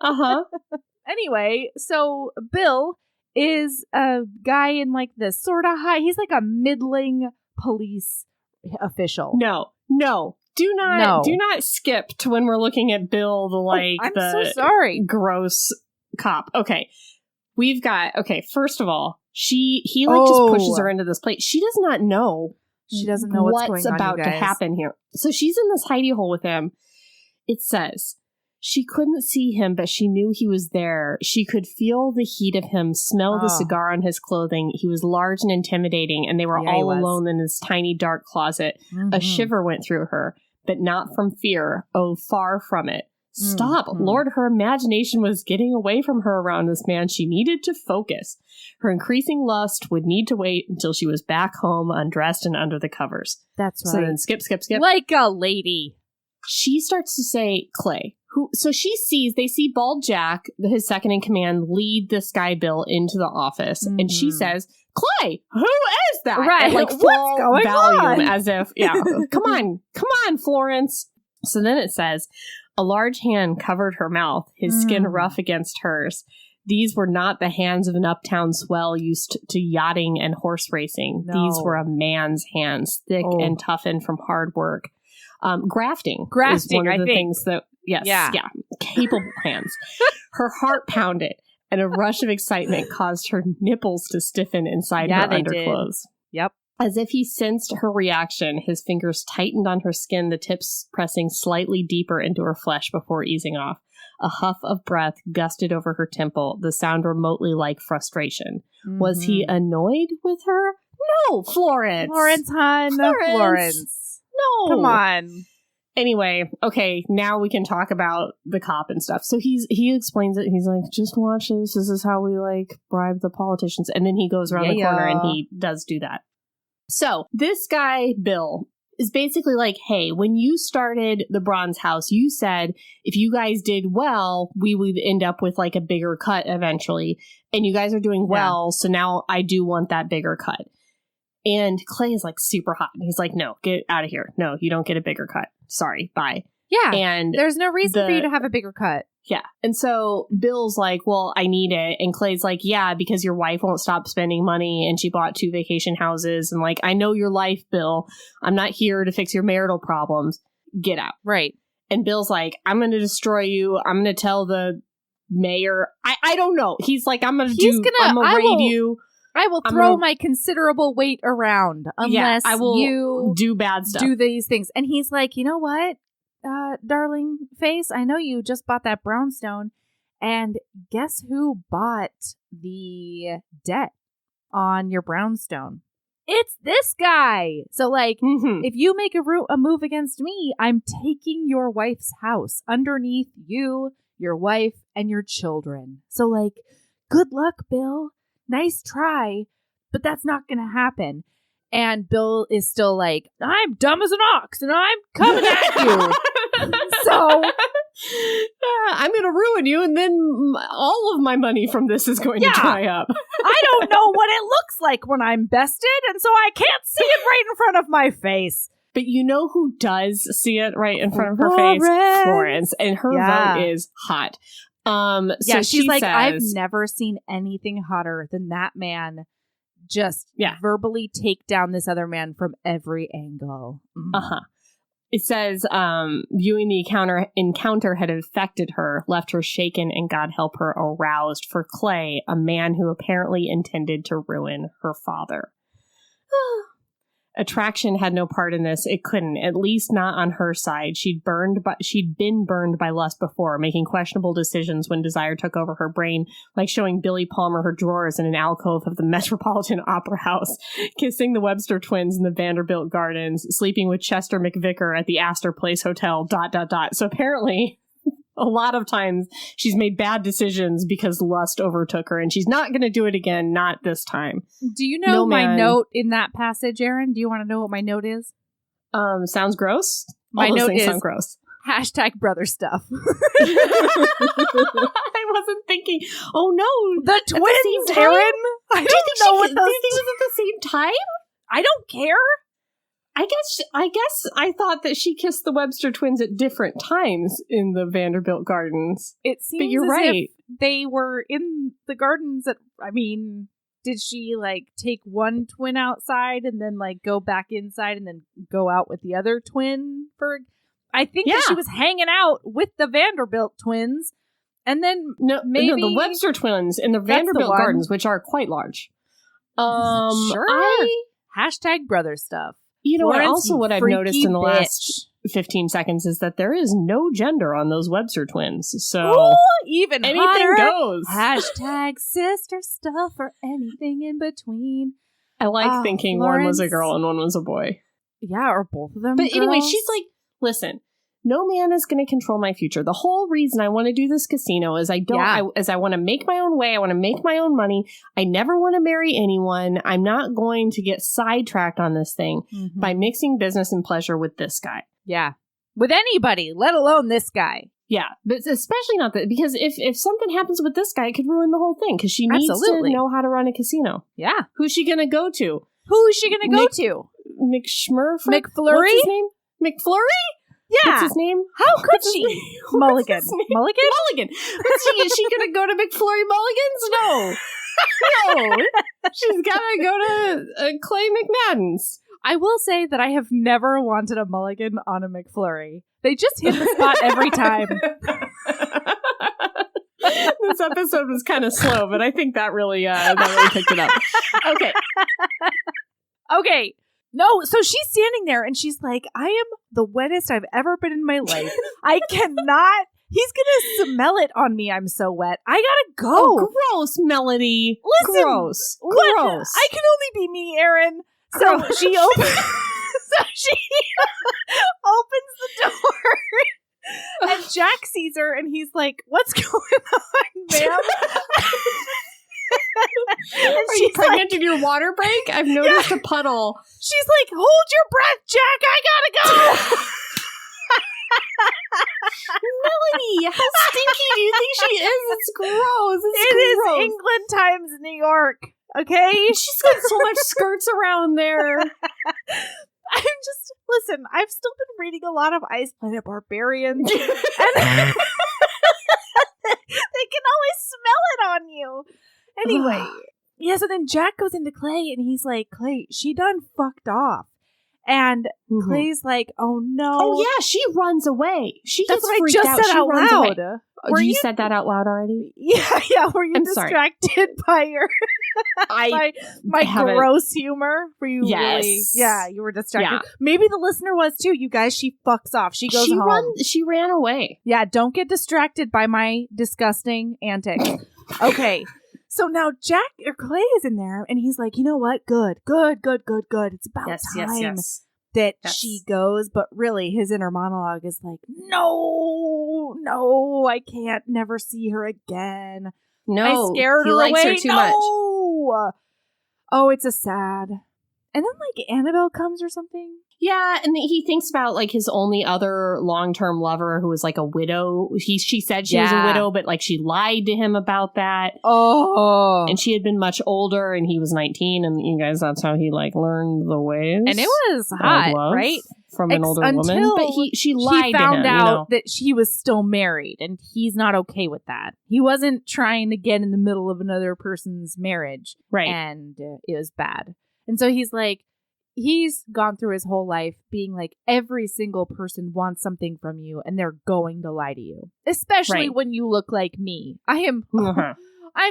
Bill. Anyway, so Bill is a guy in like the sort of high. He's like a middling police official. No. Do not skip to when we're looking at Bill, so sorry. Gross cop. Okay. First of all, he just pushes her into this place. She does not know. She doesn't know what's going on, about to happen here. So she's in this hidey hole with him. It says she couldn't see him, but she knew he was there. She could feel the heat of him, smell the cigar on his clothing. He was large and intimidating, and they were all alone in this tiny dark closet. A shiver went through her. But not from fear. Oh, far from it. Stop. Lord, her imagination was getting away from her around this man. She needed to focus. Her increasing lust would need to wait until she was back home, undressed and under the covers. That's right. So then skip. Like a lady. She starts to say, Clay. So they see Bald Jack, his second in command, lead this guy Bill into the office. And she says, Clay, who is that? Right. At, what's going on? As if, come on, Florence. So then it says, a large hand covered her mouth, his skin rough against hers. These were not the hands of an uptown swell used to yachting and horse racing. No. These were a man's hands, thick and toughened from hard work. Grafting is one of the things that, capable hands. Her heart pounded, and a rush of excitement caused her nipples to stiffen inside her underclothes. Yep. As if he sensed her reaction, his fingers tightened on her skin, the tips pressing slightly deeper into her flesh before easing off. A huff of breath gusted over her temple, the sound remotely like frustration. Was he annoyed with her? No, Florence! Florence. No. Come on. Anyway, okay, now we can talk about the cop and stuff. So he explains it. He's like, just watch this. This is how we, bribe the politicians. And then he goes around the corner and he does do that. So this guy, Bill, is basically like, hey, when you started the Bronze House, you said if you guys did well, we would end up with, a bigger cut eventually. And you guys are doing well, so now I do want that bigger cut. And Clay is super hot. And he's like, no, get out of here. No, you don't get a bigger cut. Sorry, bye. Yeah. And there's no reason for you to have a bigger cut. Yeah. And so Bill's like, well, I need it. And Clay's like, yeah, because your wife won't stop spending money and she bought 2 vacation houses. And I know your life, Bill. I'm not here to fix your marital problems. Get out. Right. And Bill's like, I'm going to destroy you. I'm going to tell the mayor. I don't know. He's like, I'm going to raid you. I will throw my considerable weight around unless I will you do bad stuff. Do these things. And he's like, you know what? darling face, I know you just bought that brownstone. And guess who bought the debt on your brownstone? It's this guy. So, like, if you make a move against me, I'm taking your wife's house underneath you, your wife, and your children. So, like, good luck, Bill. Nice try, but that's not going to happen. And Bill is still like, I'm dumb as an ox, and I'm coming at you. So I'm going to ruin you, and then all of my money from this is going to dry up. I don't know what it looks like when I'm bested, and so I can't see it right in front of my face. But you know who does see it right in front of her face? Florence. And her vote is hot. So she's like, says, I've never seen anything hotter than that man just verbally take down this other man from every angle. It says, viewing the encounter had affected her, left her shaken, and God help her aroused for Clay, a man who apparently intended to ruin her father. Attraction had no part in this. It couldn't, at least not on her side. She'd been burned by lust before, making questionable decisions when desire took over her brain, like showing Billy Palmer her drawers in an alcove of the Metropolitan Opera House, kissing the Webster twins in the Vanderbilt Gardens, sleeping with Chester McVicker at the Astor Place Hotel, ... So apparently, a lot of times she's made bad decisions because lust overtook her, and she's not going to do it again, not this time. Do you know my note in that passage, Erin? Do you want to know what my note is? Sounds gross. My note is sound gross. #brother stuff. I wasn't thinking, oh no. The twins, Erin. I don't know what those things at the same time? I don't care. I guess I thought that she kissed the Webster twins at different times in the Vanderbilt Gardens. It seems but you're as right. if they were in the gardens did she like take one twin outside and then like go back inside and then go out with the other twin I think that she was hanging out with the Vanderbilt twins and then maybe the Webster twins in the Vanderbilt Gardens, which are quite large. Sure. #brother stuff. You know, Florence, also what I've noticed in the last 15 seconds is that there is no gender on those Webster twins. So even anything hotter. goes. #sister stuff or anything in between. I like thinking Florence. one was a girl and one was a boy. Yeah, or both of them. But girls. anyway, she's like, listen, no man is going to control my future. The whole reason I want to do this casino is I want to make my own way. I want to make my own money. I never want to marry anyone. I'm not going to get sidetracked on this thing by mixing business and pleasure with this guy. Yeah. With anybody, let alone this guy. Yeah, but especially not that, because if something happens with this guy, it could ruin the whole thing, because she needs to know how to run a casino. Yeah. Who's she going to go to? Who is she going to go to? McFlurry? What's his name? McFlurry? Yeah. What's his name? How could she? Mulligan. Mulligan? Is she going to go to McFlurry Mulligans? No. No. She's got to go to Clay McMadden's. I will say that I have never wanted a mulligan on a McFlurry. They just hit the spot every time. This episode was kind of slow, but I think that really picked it up. Okay. No, so she's standing there and she's like, I am the wettest I've ever been in my life. I cannot. He's going to smell it on me. I'm so wet. I gotta go. Oh, gross, Melody. Listen. Gross. I can only be me, Erin. So she opens the door and Jack sees her and he's like, what's going on, ma'am? Are you pregnant in your water break? I've noticed a puddle. She's like, hold your breath, Jack. I gotta go. Melody, how stinky do you think she is? It's gross. It is England times New York. Okay? She's got so much skirts around there. Listen, I've still been reading a lot of Ice Planet Barbarians. And they can always smell it on you. Anyway. So then Jack goes into Clay and he's like, Clay, she done fucked off. And Clay's like, oh no. Oh yeah, she runs away. That's gets what I freaked just out. said She out runs loud. away. You said that out loud already? Yeah. Were you I'm distracted by your by my gross humor? Were you really? Yeah, you were distracted. Yeah. Maybe the listener was too. You guys, she fucks off. She goes home. She ran away. Yeah, don't get distracted by my disgusting antics. Okay. So now Clay is in there and he's like, you know what? Good. It's about time that she goes. But really, his inner monologue is like, no, I can't never see her again. No, I scared her likes away. Her too much. Oh, it's a sad. And then like Annabelle comes or something. Yeah, and he thinks about like his only other long-term lover who was like a widow. She said she was a widow, but like she lied to him about that. Oh. And she had been much older and he was 19 and you guys, that's how he like learned the ways. And it was hot, right? From an older woman. But she lied to him. He found out that she was still married and he's not okay with that. He wasn't trying to get in the middle of another person's marriage. Right. And it was bad. And so he's like, he's gone through his whole life being like, every single person wants something from you and they're going to lie to you. Especially when you look like me. I'm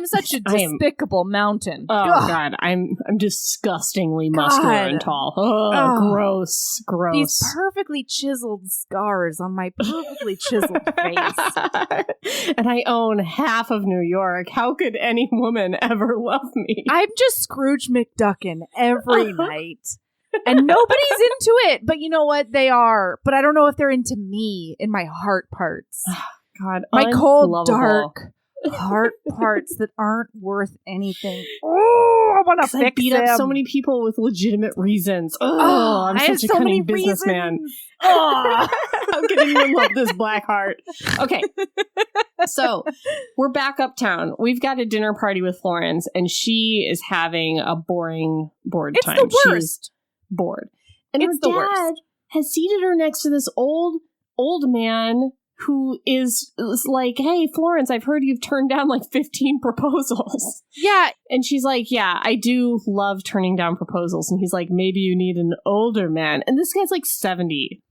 such a despicable mountain. Oh, ugh. God. I'm disgustingly muscular and tall. Oh, gross. These perfectly chiseled scars on my perfectly chiseled face. And I own half of New York. How could any woman ever love me? I'm just Scrooge McDuckin every night. And nobody's into it. But you know what? They are. But I don't know if they're into me in my heart parts. God, my cold, dark heart parts that aren't worth anything. Oh, I want to fix beat them. up so many people with legitimate reasons. Oh, I'm such a cunning businessman. Oh, how can anyone love this black heart? Okay, so we're back uptown. We've got a dinner party with Florence, and she is having a boring board time. It's the worst. She's bored, and her dad has seated her next to this old man who is like, hey, Florence, I've heard you've turned down like 15 proposals. Yeah. And she's like, yeah, I do love turning down proposals. And he's like, maybe you need an older man. And this guy's like 70.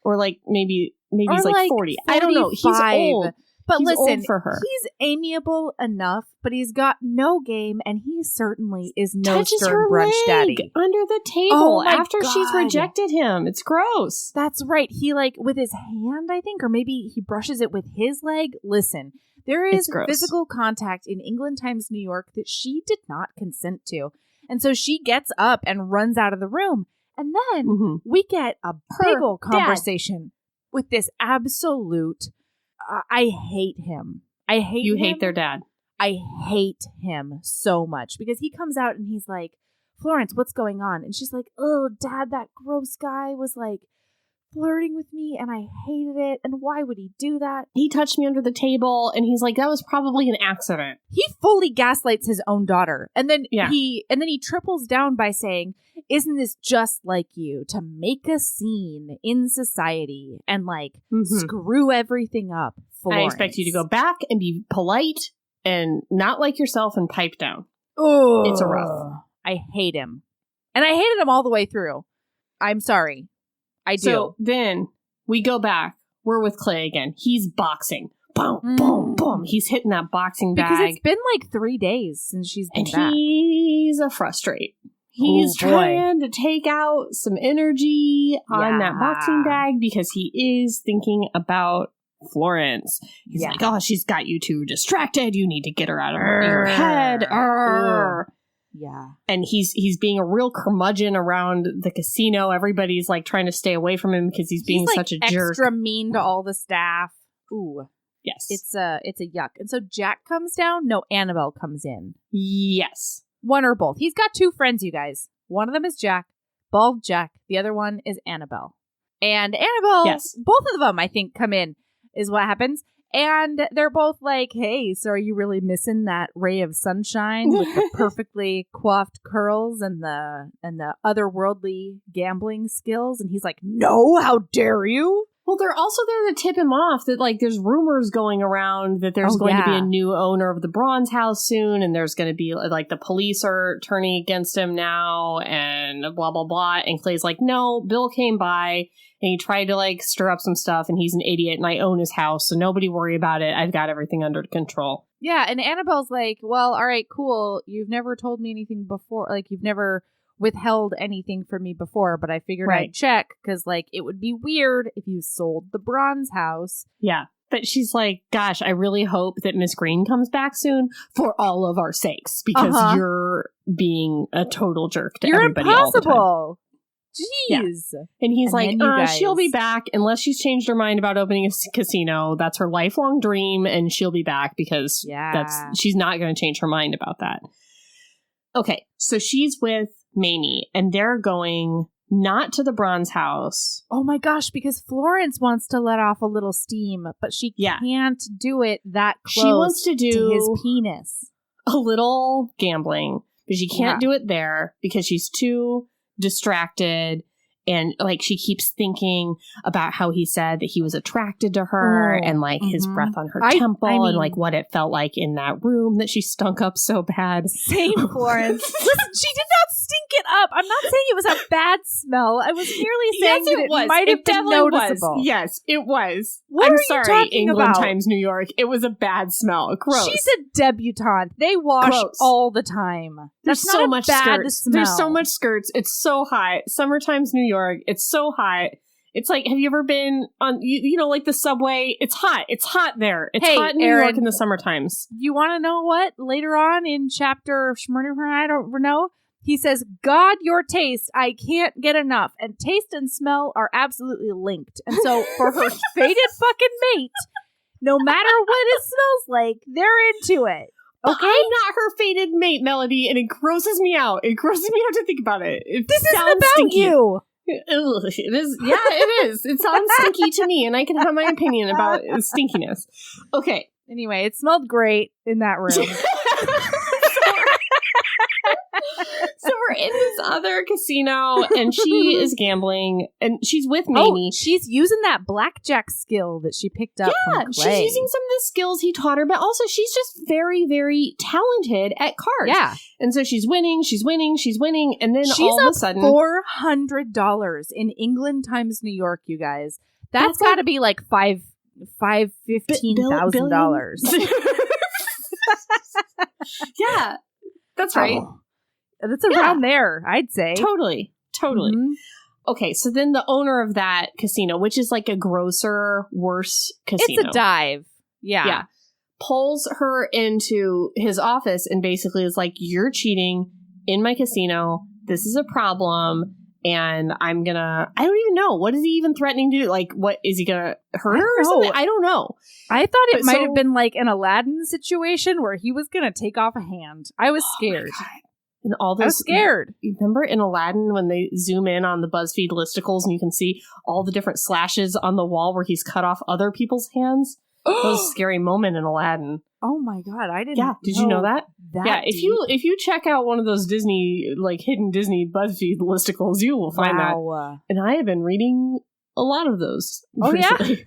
Or like maybe he's like 40. 45. I don't know. He's old. But he's listen, old for her. He's amiable enough, but he's got no game, and he certainly is no touches stern her brunch leg daddy. Under the table after she's rejected him. It's gross. That's right. He like with his hand, I think, or maybe he brushes it with his leg. Listen, there is physical contact in England Times New York that she did not consent to. And so she gets up and runs out of the room. And then we get a big old conversation with this absolute... I hate him. You hate their dad. I hate him so much because he comes out and he's like, Florence, what's going on? And she's like, oh, Dad, that gross guy was like flirting with me and I hated it. And why would he do that? He touched me under the table and he's like, that was probably an accident. He fully gaslights his own daughter. And then he triples down by saying, isn't this just like you to make a scene in society and like screw everything up? Florence. I expect you to go back and be polite and not like yourself and pipe down. Oh, it's a rough. I hate him. And I hated him all the way through. I'm sorry. I do. So then we go back. We're with Clay again. He's boxing. Boom, boom, boom. He's hitting that boxing bag. Because it's been like 3 days since she's been back. And he's a frustrate. He's trying to take out some energy on that boxing bag because he is thinking about Florence. He's like, oh, she's got you too distracted. You need to get her out of your head. Yeah. And he's being a real curmudgeon around the casino. Everybody's like trying to stay away from him because he's being such a jerk. Extra mean to all the staff. Ooh. Yes. It's a yuck. And so Jack comes down. No, Annabelle comes in. Yes. One or both. He's got 2 friends, you guys. One of them is Jack, bald Jack. The other one is Annabelle. And Annabelle, both of them, I think, come in, is what happens. And they're both like, hey, so are you really missing that ray of sunshine with the perfectly coiffed curls and the otherworldly gambling skills? And he's like, no, how dare you? Well, they're also there to tip him off that, like, there's rumors going around that there's going to be a new owner of the Bronze House soon, and there's going to be, like, the police are turning against him now, and blah, blah, blah. And Clay's like, no, Bill came by, and he tried to, like, stir up some stuff, and he's an idiot, and I own his house, so nobody worry about it. I've got everything under control. Yeah, and Annabelle's like, well, all right, cool. You've never told me anything before. Like, you've never withheld anything from me before, but I figured I'd check because, like, it would be weird if you sold the Bronze House. Yeah, but she's like, gosh, I really hope that Miss Green comes back soon for all of our sakes because you're being a total jerk to everybody all the time. You're impossible. Jeez. Yeah. And he's like, she'll be back unless she's changed her mind about opening a casino. That's her lifelong dream, and she'll be back because she's not going to change her mind about that. Okay, so she's with Mamie, and they're going not to the Bronze House. Oh my gosh, because Florence wants to let off a little steam, but she can't do it that close. She wants to do his penis. A little gambling, but she can't do it there because she's too distracted. And, like, she keeps thinking about how he said that he was attracted to her and, like, his breath on her temple and, like, what it felt like in that room that she stunk up so bad. Same, Florence. Listen, she did not stink it up. I'm not saying it was a bad smell. I was merely saying that it might have been noticeable. Yes, it was. What I'm are sorry, you talking England about? Times New York. It was a bad smell. Gross. She's a debutante. They wash all the time. There's That's so not much a bad skirts. smell. There's so much skirts. It's so hot. Summer Times New York. It's so hot. It's like, have you ever been on, you know, like the subway? It's hot. It's hot there. It's hot in New York in the summer times. You want to know what? Later on in chapter, I don't know, he says, God, your taste, I can't get enough. And taste and smell are absolutely linked. And so for her fated fucking mate, no matter what it smells like, they're into it. Okay, I'm not her fated mate, Melody, and it grosses me out. It grosses me out to think about it. This isn't about you. It is. Yeah, it is. It sounds stinky to me, and I can have my opinion about stinkiness. Okay. Anyway, it smelled great in that room. So we're in this other casino, and she is gambling, and she's with Mamie. She's using that blackjack skill that she picked up from Clay. She's using some of the skills he taught her, but also she's just very, very talented at cards. Yeah. And so she's winning, and then all of a sudden... $400 in England times New York, you guys. That's got to be like $15,000. Yeah, that's right. That's around there, I'd say. Totally. Mm-hmm. Okay, so then the owner of that casino, which is like a grosser, worse casino. It's a dive. Yeah. Pulls her into his office and basically is like, you're cheating in my casino. This is a problem. And I don't even know. What is he even threatening to do? Like, what, is he gonna hurt her or something? I don't know. I thought it might have been like an Aladdin situation where he was gonna take off a hand. I was scared. And all those, I was scared. You remember in Aladdin when they zoom in on the BuzzFeed listicles and you can see all the different slashes on the wall where he's cut off other people's hands? That was a scary moment in Aladdin. Oh my God, I didn't. Yeah, did you know that? If you check out one of those Disney, like hidden Disney BuzzFeed listicles, you will find that. And I have been reading a lot of those. Oh recently.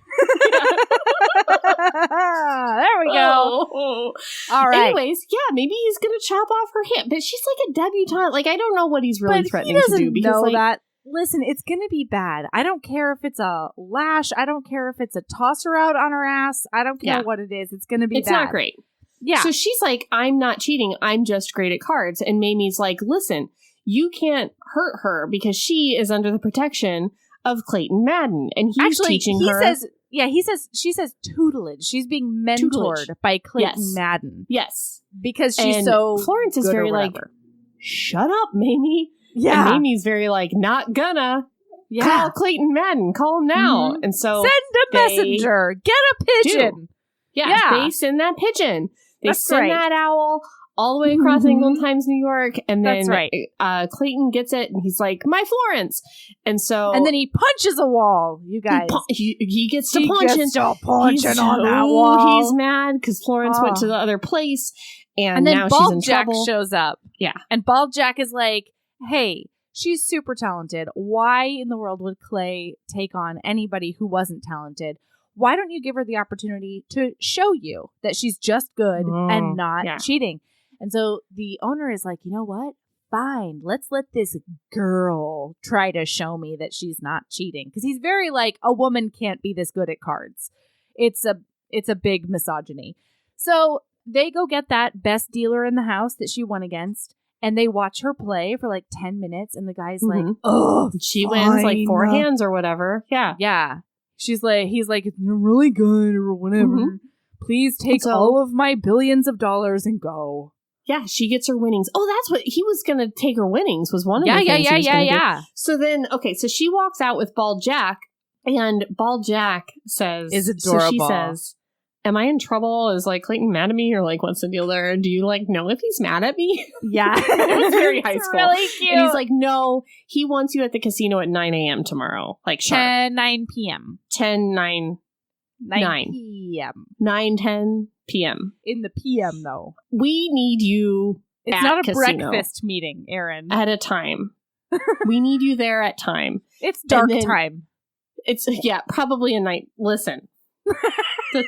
There we go. All right. Anyways, maybe he's gonna chop off her hand, but she's like a debutante. Like, I don't know what he's really threatening to do because that. Listen, it's going to be bad. I don't care if it's a lash. I don't care if it's a toss her out on her ass. I don't care what it is. It's going to be bad. It's not great. Yeah. So she's like, I'm not cheating. I'm just great at cards. And Mamie's like, listen, you can't hurt her because she is under the protection of Clayton Madden. And he's teaching her. She says tutelage. She's being mentored by Clayton Madden. Yes. Because she's so Florence is very like, shut up, Mamie. Yeah. And Mamie's very like, not gonna. Yeah. Call Clayton Madden. Call him now. Mm-hmm. And so send a messenger. Get a pigeon. Yeah. They send that pigeon. They send that owl all the way across England times New York. And then Clayton gets it and he's like, my Florence. And so. And then he punches a wall, you guys. He gets to punching. He's on that wall. He's mad because Florence went to the other place. And then now Bald she's in Jack trouble. shows up. Yeah. And Bald Jack is like, hey, She's super talented. Why in the world would Clay take on anybody who wasn't talented? Why don't you give her the opportunity to show you that she's just good and not cheating? And so the owner is like, you know what? Fine. Let's let this girl try to show me that she's not cheating. Because he's very like, a woman can't be this good at cards. It's a big misogyny. So they go get that best dealer in the house that she won against. And they watch her play for like 10 minutes. And the guy's like, oh, she wins like 4 hands or whatever. Yeah. Yeah. He's like, it's really good or whatever. Please take all of my billions of dollars and go. Yeah, she gets her winnings. Oh, that's what he was going to take her winnings was one of the things he was going to do. So then, okay, so she walks out with Bald Jack, and Bald Jack says, is adorable. So she says, am I in trouble? Is like Clayton mad at me? Or like, what's the deal there? Do you like know if he's mad at me? Yeah. It was very high school. Really cute. And he's like, no, he wants you at the casino at 9 a.m. tomorrow. Like, 9 p.m. 9 p.m. 10 p.m. In the p.m. though. We need you It's not a breakfast meeting, Erin. At a time. We need you there at time. It's dark time. It's, probably a night. Listen. He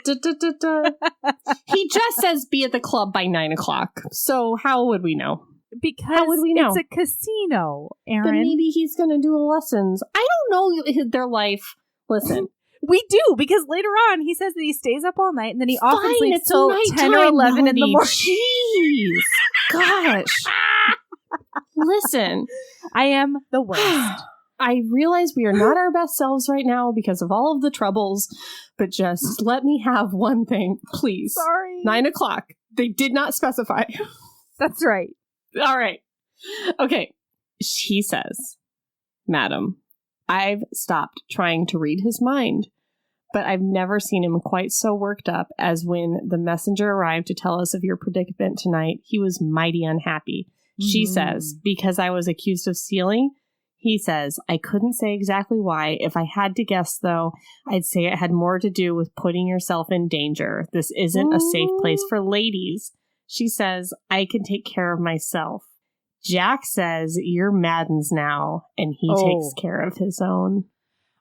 just says be at the club by 9 o'clock. So how would we know? Because how would we know? It's a casino, Erin. Then maybe he's going to do lessons. I don't know their life. Listen. We do, because later on he says that he stays up all night and then he often sleeps till 10 or 11 in the morning. Jeez. Gosh. Listen. I am the worst. I realize we are not our best selves right now because of all of the troubles, but just let me have one thing, please. Sorry. 9 o'clock. They did not specify. That's right. All right. Okay. She says, Madam, I've stopped trying to read his mind, but I've never seen him quite so worked up as when the messenger arrived to tell us of your predicament tonight. He was mighty unhappy. She says, because I was accused of stealing. He says, I couldn't say exactly why. If I had to guess, though, I'd say it had more to do with putting yourself in danger. This isn't a safe place for ladies. She says, I can take care of myself. Jack says, you're Madden's now, and he takes care of his own.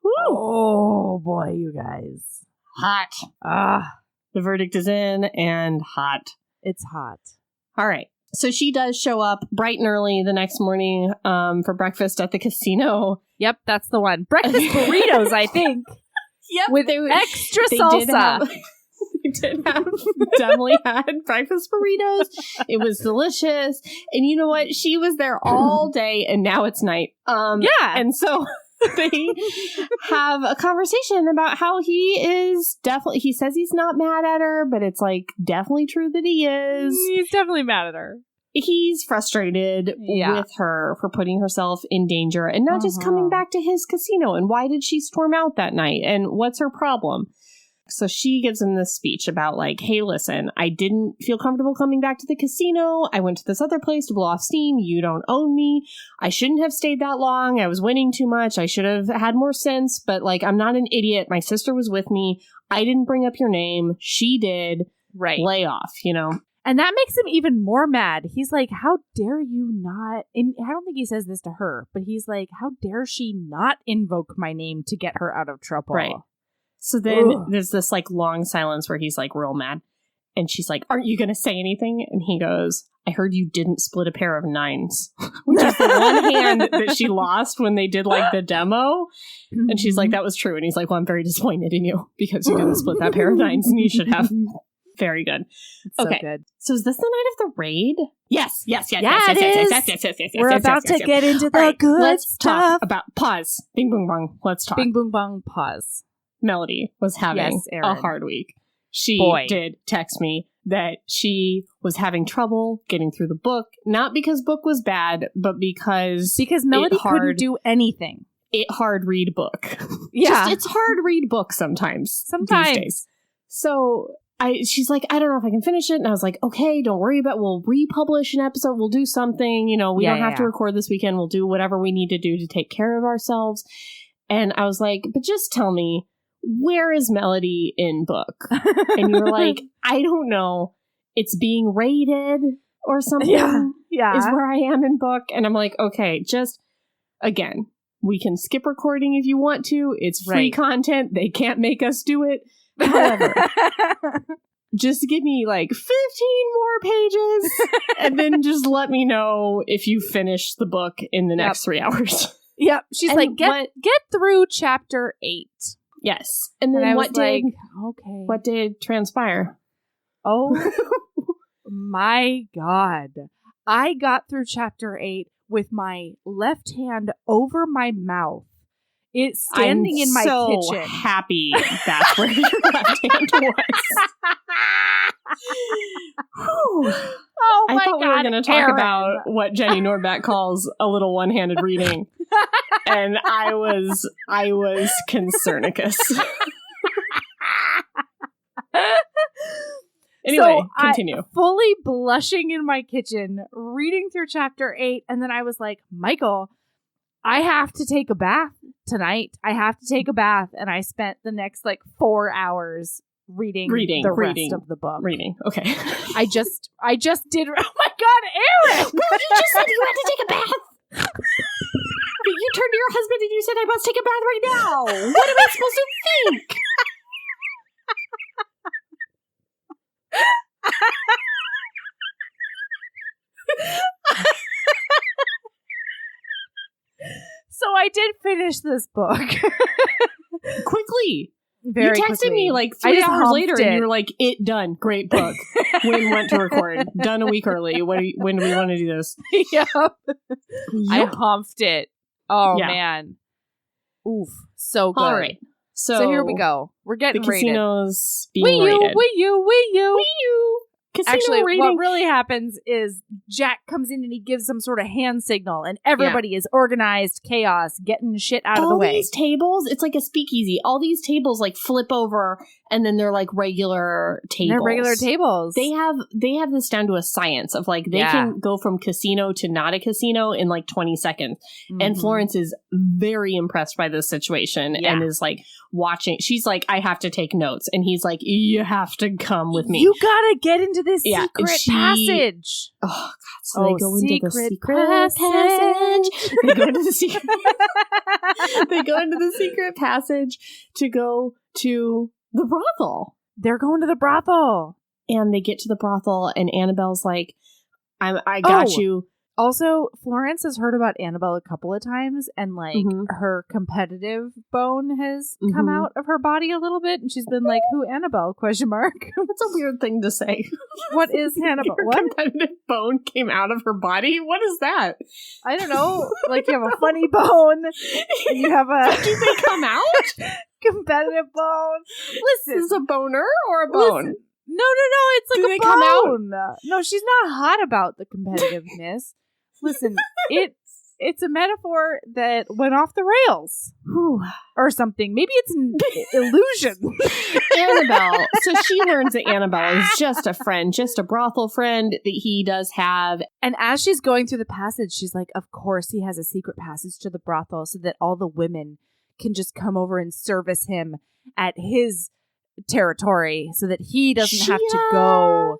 Woo. Oh, boy, you guys. Hot. The verdict is in, and hot. It's hot. All right. So she does show up bright and early the next morning for breakfast at the casino. Yep, that's the one. Breakfast burritos, I think. Yep. With extra salsa. They did have definitely had breakfast burritos. It was delicious. And you know what? She was there all day and now it's night. And so they have a conversation about how he says he's not mad at her, but it's like definitely true that he is. He's definitely mad at her. He's frustrated with her for putting herself in danger and not just coming back to his casino. And why did she storm out that night? And what's her problem? So she gives him this speech about like, hey, listen, I didn't feel comfortable coming back to the casino. I went to this other place to blow off steam. You don't own me. I shouldn't have stayed that long. I was winning too much. I should have had more sense. But like, I'm not an idiot. My sister was with me. I didn't bring up your name. She did. Right. Lay off, you know? And that makes him even more mad. He's like, how dare you not? And I don't think he says this to her, but he's like, how dare she not invoke my name to get her out of trouble? Right. So then there's this like long silence where he's like real mad. And she's like, aren't you going to say anything? And he goes, I heard you didn't split a pair of nines. Which is the one hand that she lost when they did like the demo. And she's like, that was true. And he's like, well, I'm very disappointed in you because you didn't split that pair of nines and you should have. Very good. Okay. So good. So is this the night of the raid? Yes. We're about to get into the good let's stuff. Talk about pause. Bing boom bong. Let's talk. Bing boom bong. Pause. Melody was having a hard week. She did text me that she was having trouble getting through the book, not because book was bad, but because Melody couldn't do anything. It hard read book. Yeah. It's hard read book sometimes. These days. So she's like, I don't know if I can finish it. And I was like, okay, don't worry about it. We'll republish an episode. We'll do something. You know, we don't have to record this weekend. We'll do whatever we need to do to take care of ourselves. And I was like, but just tell me, where is Melody in book? And you were like, I don't know. It's being rated or something. Yeah. Is where I am in book. And I'm like, okay, just again, we can skip recording if you want to. It's free content. They can't make us do it. However, just give me like 15 more pages and then just let me know if you finish the book in the next 3 hours. Yep. She's like, get through chapter 8. Yes. And then what did transpire? Oh my God. I got through chapter 8 with my left hand over my mouth. It's standing in my kitchen. I'm so happy that's where your left hand was. Oh my God, I thought we were going to talk about what Jenny Nordback calls a little one-handed reading. And I was concernicus. Anyway, continue. Fully blushing in my kitchen, reading through chapter 8, and then I was like, Michael, I have to take a bath tonight. I have to take a bath. And I spent the next 4 hours reading the rest of the book. Okay. I just did. Oh my God, Erin! Well, you just said you had to take a bath. You turned to your husband and you said, I must take a bath right now. What am I supposed to think? So I did finish this book. Quickly. Very you texted quickly. me 3 hours later and you were like, it done. Great book. When went to record. Done a week early. When do we want to do this? Yep. I humped it. Oh, man. Oof. So good. All right. So here we go. We're getting the rated. Casino's being rated. Wee you. Casino Actually, rating. what really happens is Jack comes in and he gives some sort of hand signal, and everybody is organized chaos, getting shit out of the way. All these tables, it's like a speakeasy. All these tables flip over, and then they're regular tables. They're regular tables. They have this down to a science of they can go from casino to not a casino in 20 seconds. Mm-hmm. And Florence is very impressed by this situation and is watching. She's like, I have to take notes, and he's like, you have to come with me. You gotta get into this secret passage. Oh God! So they go into the secret passage. They go into the secret. They go into the secret passage to go to the brothel. They're going to the brothel, and they get to the brothel, and Annabelle's like, "I got you." Also, Florence has heard about Annabelle a couple of times, and her competitive bone has come out of her body a little bit, and she's been like, "Who Annabelle?" ? That's a weird thing to say. What is Annabelle? Your competitive bone came out of her body? What is that? I don't know. You have a funny bone, and you have a. Do they come out? Competitive bone. Listen, is this a boner or a bone? Listen. No. It's Do a they bone. Come out? No, she's not hot about the competitiveness. Listen, it's a metaphor that went off the rails. Or something. Maybe it's an illusion. Annabelle. So she learns that Annabelle is just a friend, just a brothel friend that he does have. And as she's going through the passage, she's like, of course he has a secret passage to the brothel so that all the women can just come over and service him at his territory so that he doesn't have to go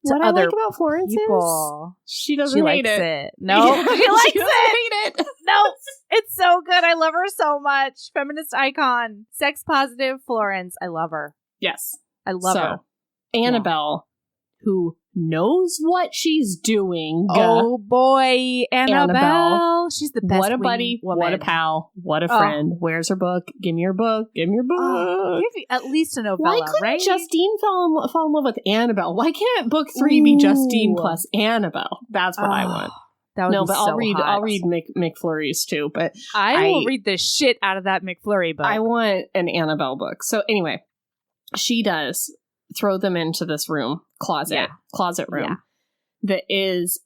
to what other I like about Florence people. Is she doesn't hate it. No, she likes doesn't hate it. No, it's so good. I love her so much. Feminist icon, sex positive Florence. I love her. Yes, I love her. Annabelle, who knows what she's doing. Oh boy, Annabelle. She's the best. What a buddy. Woman. What a pal. What a friend. Where's her book? Give me your book. Give me your book. Give me at least a novella, Why couldn't right? Justine fall in love with Annabelle? Why can't book 3 be Justine plus Annabelle? That's what I want. That would be but so hot. I'll read McFlurry's too. But I will read the shit out of that McFlurry book. I want an Annabelle book. So anyway, she does throw them into this room, closet room, that is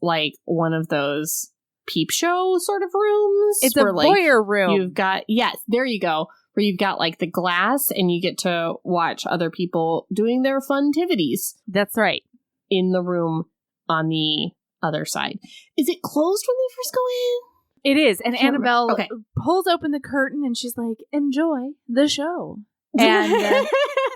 one of those peep show sort of rooms. It's a voyeur room. You've got, there you go, where you've got the glass and you get to watch other people doing their funtivities. That's right. In the room on the other side. Is it closed when they first go in? It is. And Annabelle pulls open the curtain and she's like, enjoy the show. And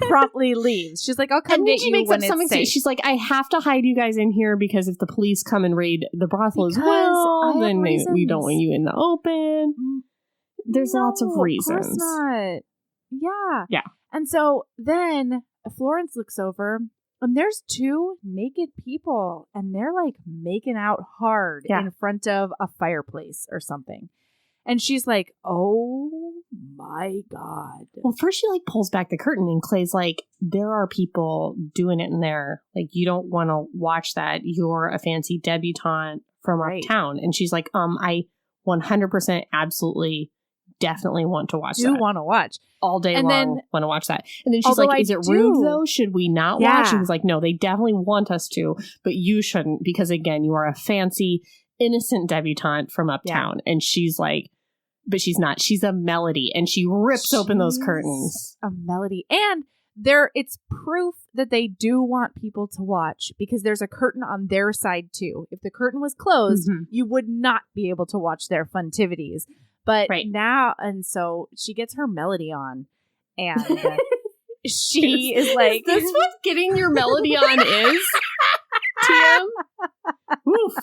promptly leaves. She's like, I'll come get you when it's safe. She's like, I have to hide you guys in here because if the police come and raid the brothel as well, then we don't want you in the open. there's lots of reasons. Of course not. Yeah. Yeah. And so then Florence looks over and there's two naked people and they're like making out hard in front of a fireplace or something. And she's like, oh my God. Well, first she like pulls back the curtain and Clay's like, there are people doing it in there. Like, you don't want to watch that. You're a fancy debutante from uptown. And she's like, I 100% absolutely definitely want to watch that. Do want to watch. All day long, want to watch that. And then she's like, is it rude though? Should we not watch? And he's like, no, they definitely want us to, but you shouldn't because again, you are a fancy, innocent debutante from uptown. And she's like, but she's not. She's a melody, and she rips open those curtains. A melody. And it's proof that they do want people to watch because there's a curtain on their side too. If the curtain was closed, you would not be able to watch their funtivities. But now, and so she gets her melody on, and she is like, is this what getting your melody on is? TM? Oof.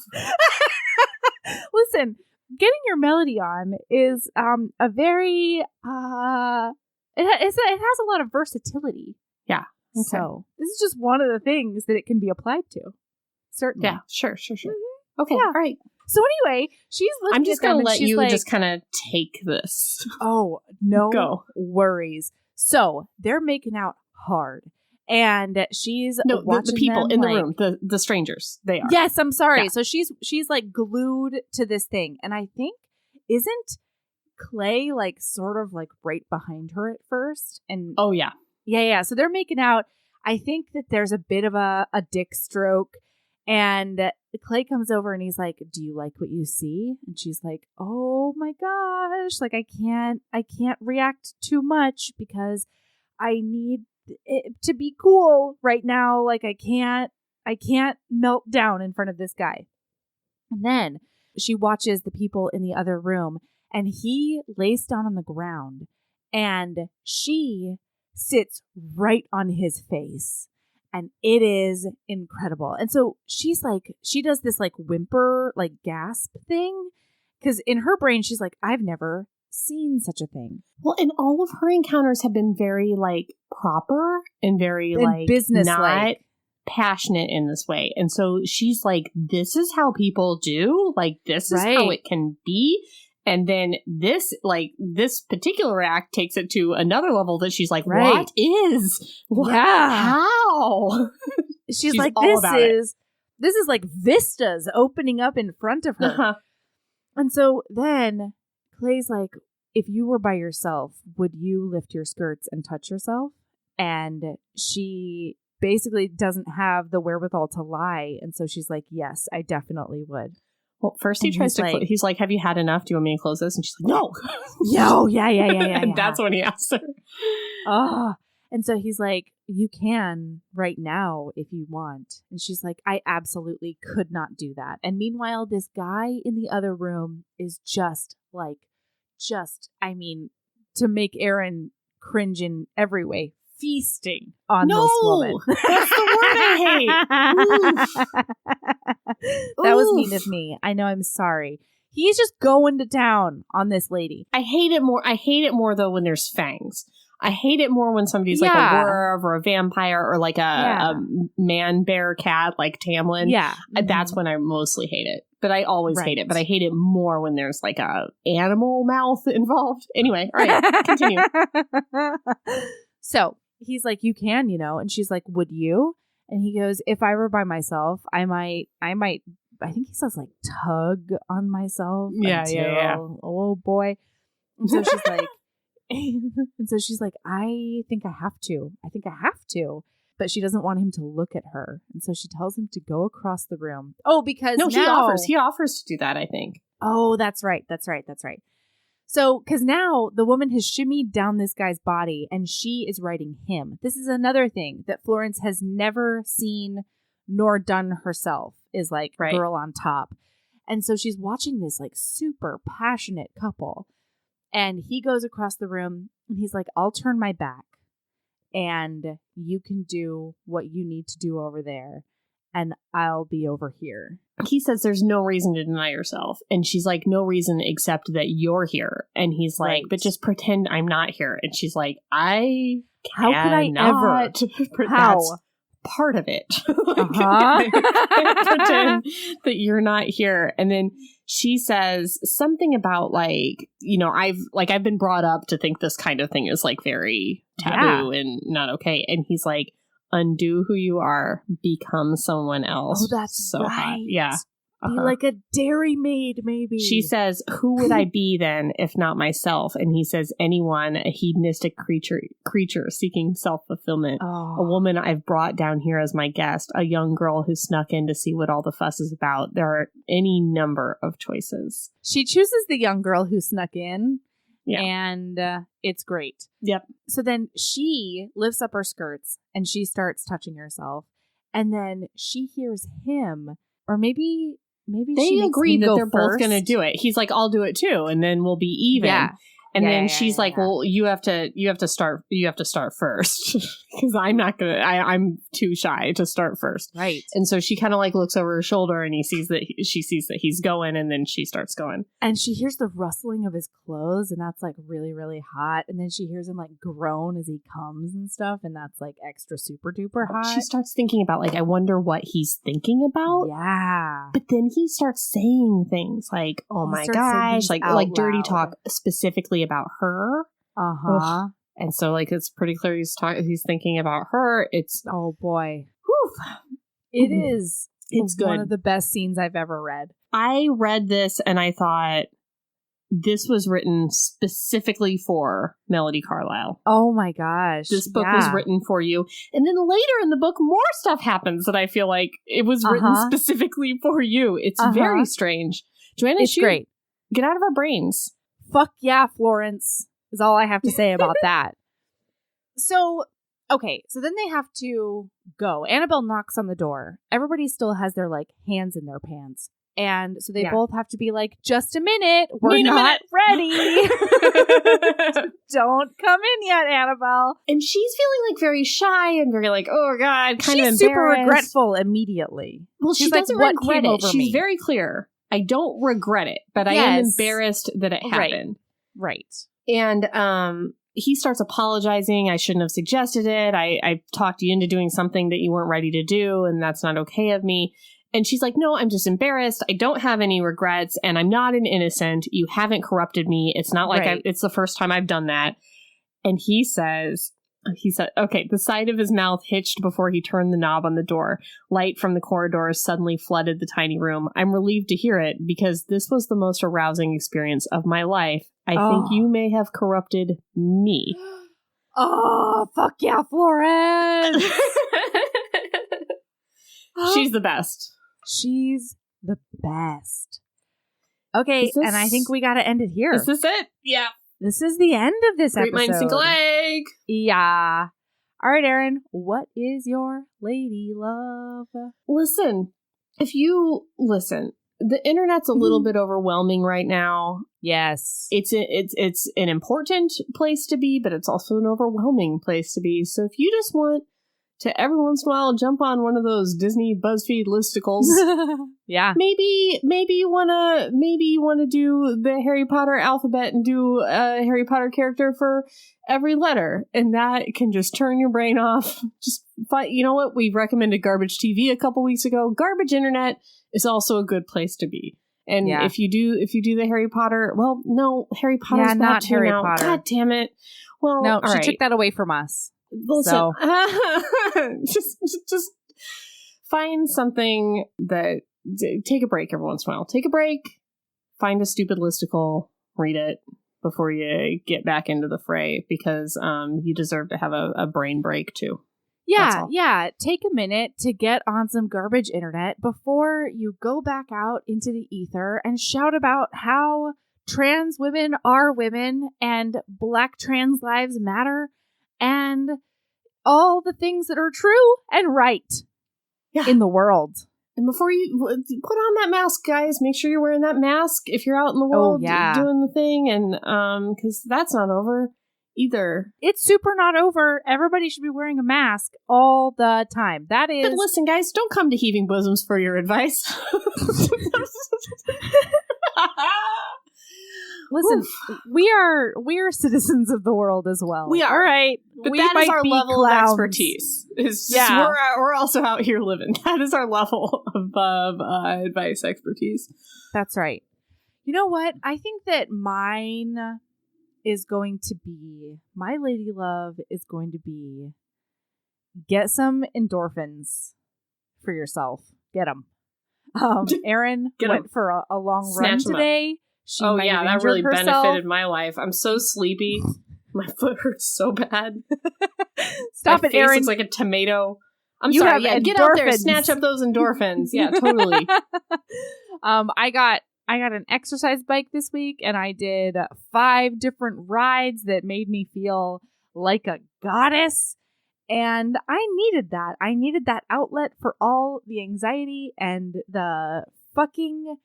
Listen. Getting your melody on is a very it has a lot of versatility. Yeah. Okay. So this is just one of the things that it can be applied to. Certainly. Yeah. Sure. Mm-hmm. Okay. Yeah. All right. So anyway, she's looking. I'm just going to let you like, just kind of take this. Oh, no worries. So they're making out hard. And she's watching the people them, in the room, the strangers, they are. Yes, I'm sorry. Yeah. So she's like glued to this thing. And I think, isn't Clay like sort of like right behind her at first? And oh, yeah. Yeah. So they're making out. I think that there's a bit of a dick stroke. And Clay comes over and he's like, do you like what you see? And she's like, oh my gosh, like I can't react too much because I need it to be cool right now. Like I can't melt down in front of this guy. And then she watches the people in the other room and he lays down on the ground and she sits right on his face. And it is incredible. And so she's like, she does this like whimper, like gasp thing. Because in her brain, she's like, I've never seen such a thing. Well, and all of her encounters have been very like proper and very like business, not passionate in this way. And so she's like, this is how people do. Like, this is how it can be. And then this particular act takes it to another level that she's like, what is? How? She's like, this is like vistas opening up in front of her. Uh-huh. And so then Clay's like, if you were by yourself, would you lift your skirts and touch yourself? And she basically doesn't have the wherewithal to lie. And so she's like, yes, I definitely would. Well, first he tries to, he's like, have you had enough? Do you want me to close this? And she's like, no. No, yeah. And that's when he asks her. Oh, and so he's like, you can right now if you want. And she's like, I absolutely could not do that. And meanwhile, this guy in the other room is I mean, to make Erin cringe in every way, feasting on this woman. That's the word I hate. That was mean of me. I know. I'm sorry. He's just going to town on this lady. I hate it more though when there's fangs. I hate it more when somebody's like a werewolf or a vampire or like a man bear cat like Tamlin. Yeah. That's when I mostly hate it. But I always hate it. But I hate it more when there's like a animal mouth involved. Anyway, all right, continue. So he's like, you can, and she's like, would you? And he goes, if I were by myself, I might, I think he says like tug on myself. Yeah. Oh boy. And so she's like, I think I have to. But she doesn't want him to look at her. And so she tells him to go across the room. Oh, because he offers to do that, I think. Oh, that's right. So, because now the woman has shimmied down this guy's body and she is riding him. This is another thing that Florence has never seen nor done herself, is like girl on top. And so she's watching this like super passionate couple. And he goes across the room and he's like, I'll turn my back and you can do what you need to do over there. And I'll be over here. he says there's no reason to deny yourself. And she's like, no reason except that you're here. And he's like, Right. but just pretend I'm not here. And she's like, how could I ever? How? That's part of it. Uh-huh. Pretend that you're not here. And then she says something about like, you know, I've been brought up to think this kind of thing is like very taboo and not okay. And he's like, undo who you are, become someone else. Oh, that's so right. hot. Yeah. Be like a dairymaid, maybe. She says, who would I be then if not myself? And he says, anyone, a hedonistic creature seeking self-fulfillment. Oh. A woman I've brought down here as my guest. A young girl who snuck in to see what all the fuss is about. There are any number of choices. She chooses the young girl who snuck in. Yeah. And it's great. Yep. So then she lifts up her skirts and she starts touching herself. And then she hears him, or maybe they she agree that they're both first. going to do it. He's like, I'll do it too, and then we'll be even. Yeah. And Yeah, then yeah, she's yeah, like, yeah. well, you have to start first because I'm not gonna. I'm too shy to start first. Right. And so she kind of like looks over her shoulder, and she sees that he's going, and then she starts going. And she hears the rustling of his clothes, and that's like really, really hot. And then she hears him like groan as he comes and stuff, and that's like extra super duper hot. She starts thinking about like, I wonder what he's thinking about. Yeah. But then he starts saying things like, "Oh He my starts saying gosh," things like out dirty loud. talk specifically about her. Uh-huh. And so like it's pretty clear he's thinking about her. It's Oh boy. whew, It is. It's one good. of the best scenes I've ever read. I read this and I thought this was written specifically for Melody Carlisle. Oh my gosh. This book was written for you. And then later in the book, more stuff happens that I feel like it was written specifically for you. It's very strange. Joanna It's Shupe, great. Get out of our brains. Fuck yeah, Florence, is all I have to say about that. So, okay, so then they have to go. Annabelle knocks on the door. Everybody still has their, like, hands in their pants. And so they both have to be like, just a minute, we're not ready. Don't come in yet, Annabelle. And she's feeling like very shy and very like, oh God, kind of embarrassed. She's super regretful immediately. Well, She's she like, doesn't what regret came it. over She's me? very clear. I don't regret it, but I am embarrassed that it happened. Right. And he starts apologizing. I shouldn't have suggested it. I talked you into doing something that you weren't ready to do, and that's not okay of me. And she's like, no, I'm just embarrassed. I don't have any regrets, and I'm not an innocent. You haven't corrupted me. It's not like it's the first time I've done that. And he said, okay, the side of his mouth hitched before he turned the knob on the door. Light from the corridors suddenly flooded the tiny room. I'm relieved to hear it because this was the most arousing experience of my life. I think you may have corrupted me. Oh, fuck yeah, Florence. She's the best. She's the best. Okay, and I think we got to end it here. Is this it? Yeah. This is the end of this Great episode. minds think alike. Yeah. All right, Erin, what is your lady love? Listen, the internet's a little bit overwhelming right now. Yes. It's an important place to be, but it's also an overwhelming place to be. So if you just want to every once in a while jump on one of those Disney BuzzFeed listicles, yeah, maybe you wanna do the Harry Potter alphabet and do a Harry Potter character for every letter, and that can just turn your brain off. Just you know what? We recommended Garbage TV a couple weeks ago. Garbage Internet is also a good place to be. And if you do the Harry Potter, well, no, Harry Potter's not Harry now. Potter. God damn it! Well, no, she right. took that away from us. Listen, so. just find something that take a break every once in a while. Take a break, find a stupid listicle, read it before you get back into the fray, because you deserve to have a brain break too. Yeah. Take a minute to get on some garbage internet before you go back out into the ether and shout about how trans women are women and Black trans lives matter and all the things that are true and right in the world. And before you put on that mask, guys, make sure you're wearing that mask if you're out in the world doing the thing. And because that's not over either. It's super not over. Everybody should be wearing a mask all the time. That is. But listen, guys, don't come to Heaving Bosoms for your advice. Listen, we are citizens of the world as well. We are. All right. But we that is our level clowns. of expertise. It's just, we're also out here living. That is our level of advice expertise. That's right. You know what? I think that my lady love is going to be get some endorphins for yourself. Get them. Erin went for a long run today. She that really herself. benefited my life. I'm so sleepy. My foot hurts so bad. Stop my it, face Erin. looks like a tomato. You sorry. have Get out there, snatch up those endorphins. Yeah, totally. I got an exercise bike this week, and I did 5 different rides that made me feel like a goddess. And I needed that. I needed that outlet for all the anxiety and the fucking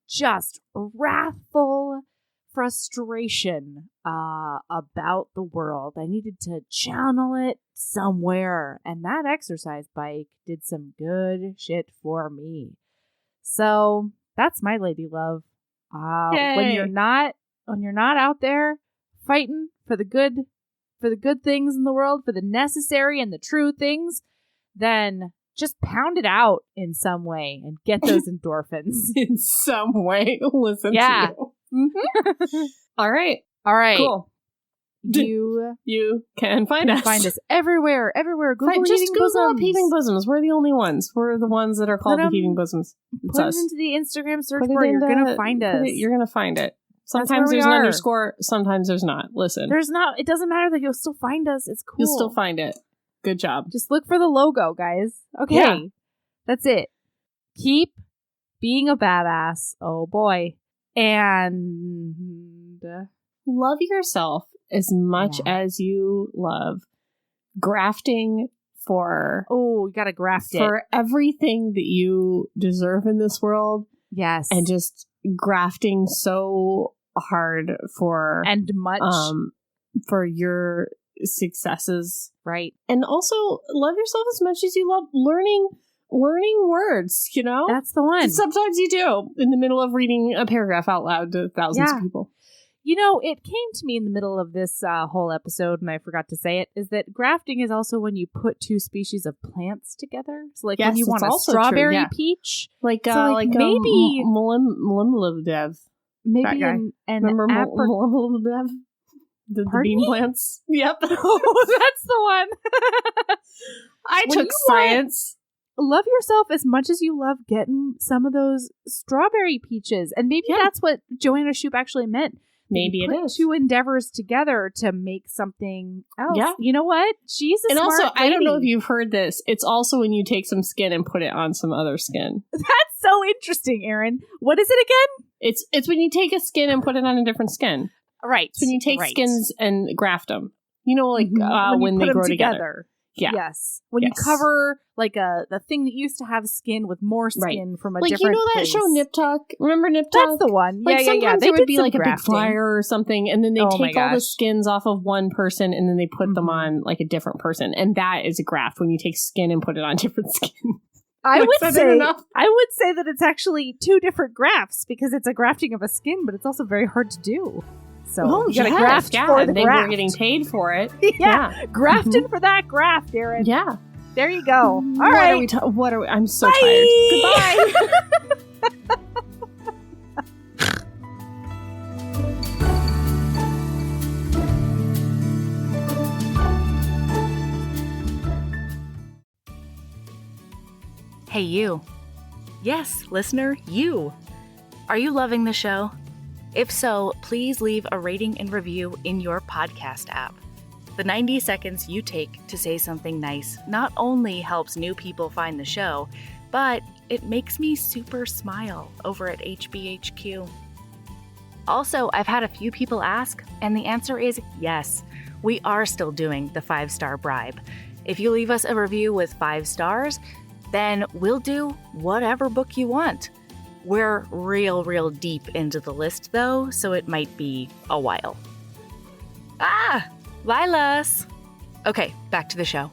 just wrathful frustration about the world. I needed to channel it somewhere, and that exercise bike did some good shit for me. So that's my lady love. When you're not out there fighting for the good things in the world, for the necessary and the true things, then just pound it out in some way and get those endorphins. In some way. Listen to you. Mm-hmm. All right. Cool. You can find us. Find us everywhere. Google just Heaving Google Bosoms. up Heaving Bosoms. We're the only ones. We're the ones that are called the Heaving Bosoms. It's put us. it into the Instagram search bar. You're going to find us. You're going to find it. Sometimes there's an underscore. Sometimes there's not. Listen. There's not. It doesn't matter that you'll still find us. It's cool. You'll still find it. Good job. Just look for the logo, guys. Okay. Yeah. That's it. Keep being a badass. Oh, boy. And love yourself as much as you love grafting for... Oh, you gotta graft it. For everything that you deserve in this world. Yes. And just grafting so hard for... And much. For your successes. Right. And also love yourself as much as you love learning words, you know? That's the one. Sometimes you do in the middle of reading a paragraph out loud to thousands of people. You know, it came to me in the middle of this whole episode, and I forgot to say it, is that grafting is also when you put 2 species of plants together. So, like, when you want a strawberry peach. Like, like maybe... Mullimillidev. Maybe an Remember Mullimillidev? The bean plants? Yep. Oh, that's the one. I took science. Love yourself as much as you love getting some of those strawberry peaches. And maybe that's what Joanna Shupe actually meant. Maybe it is. 2 endeavors together to make something else. Yeah. You know what? She's a smart also, lady. I don't know if you've heard this. It's also when you take some skin and put it on some other skin. That's so interesting, Erin. What is it again? It's when you take a skin and put it on a different skin. Right. It's when you take skins and graft them. You know, like when they grow together. Yeah. Yes. When you cover like the thing that used to have skin with more skin from a different you know that place. show Nip Tuck? Remember Nip Tuck? That's the one. Like sometimes there would be like grafting. a big flyer or something, and then they take all the skins off of one person and then they put them on like a different person. And that is a graft when you take skin and put it on different skin. I would say that it's actually 2 different grafts because it's a grafting of a skin, but it's also very hard to do. So you gotta graft for the graft. We're getting paid for it. Grafting for that graft, Erin. Yeah. There you go. All right. What are we? I'm so tired. Goodbye. Hey, you. Yes, listener, you. Are you loving the show? If so, please leave a rating and review in your podcast app. The 90 seconds you take to say something nice not only helps new people find the show, but it makes me super smile over at HBHQ. Also, I've had a few people ask, and the answer is yes. We are still doing the 5-star bribe. If you leave us a review with 5 stars, then we'll do whatever book you want. We're real deep into the list, though, so it might be a while. Lilas! Okay, back to the show.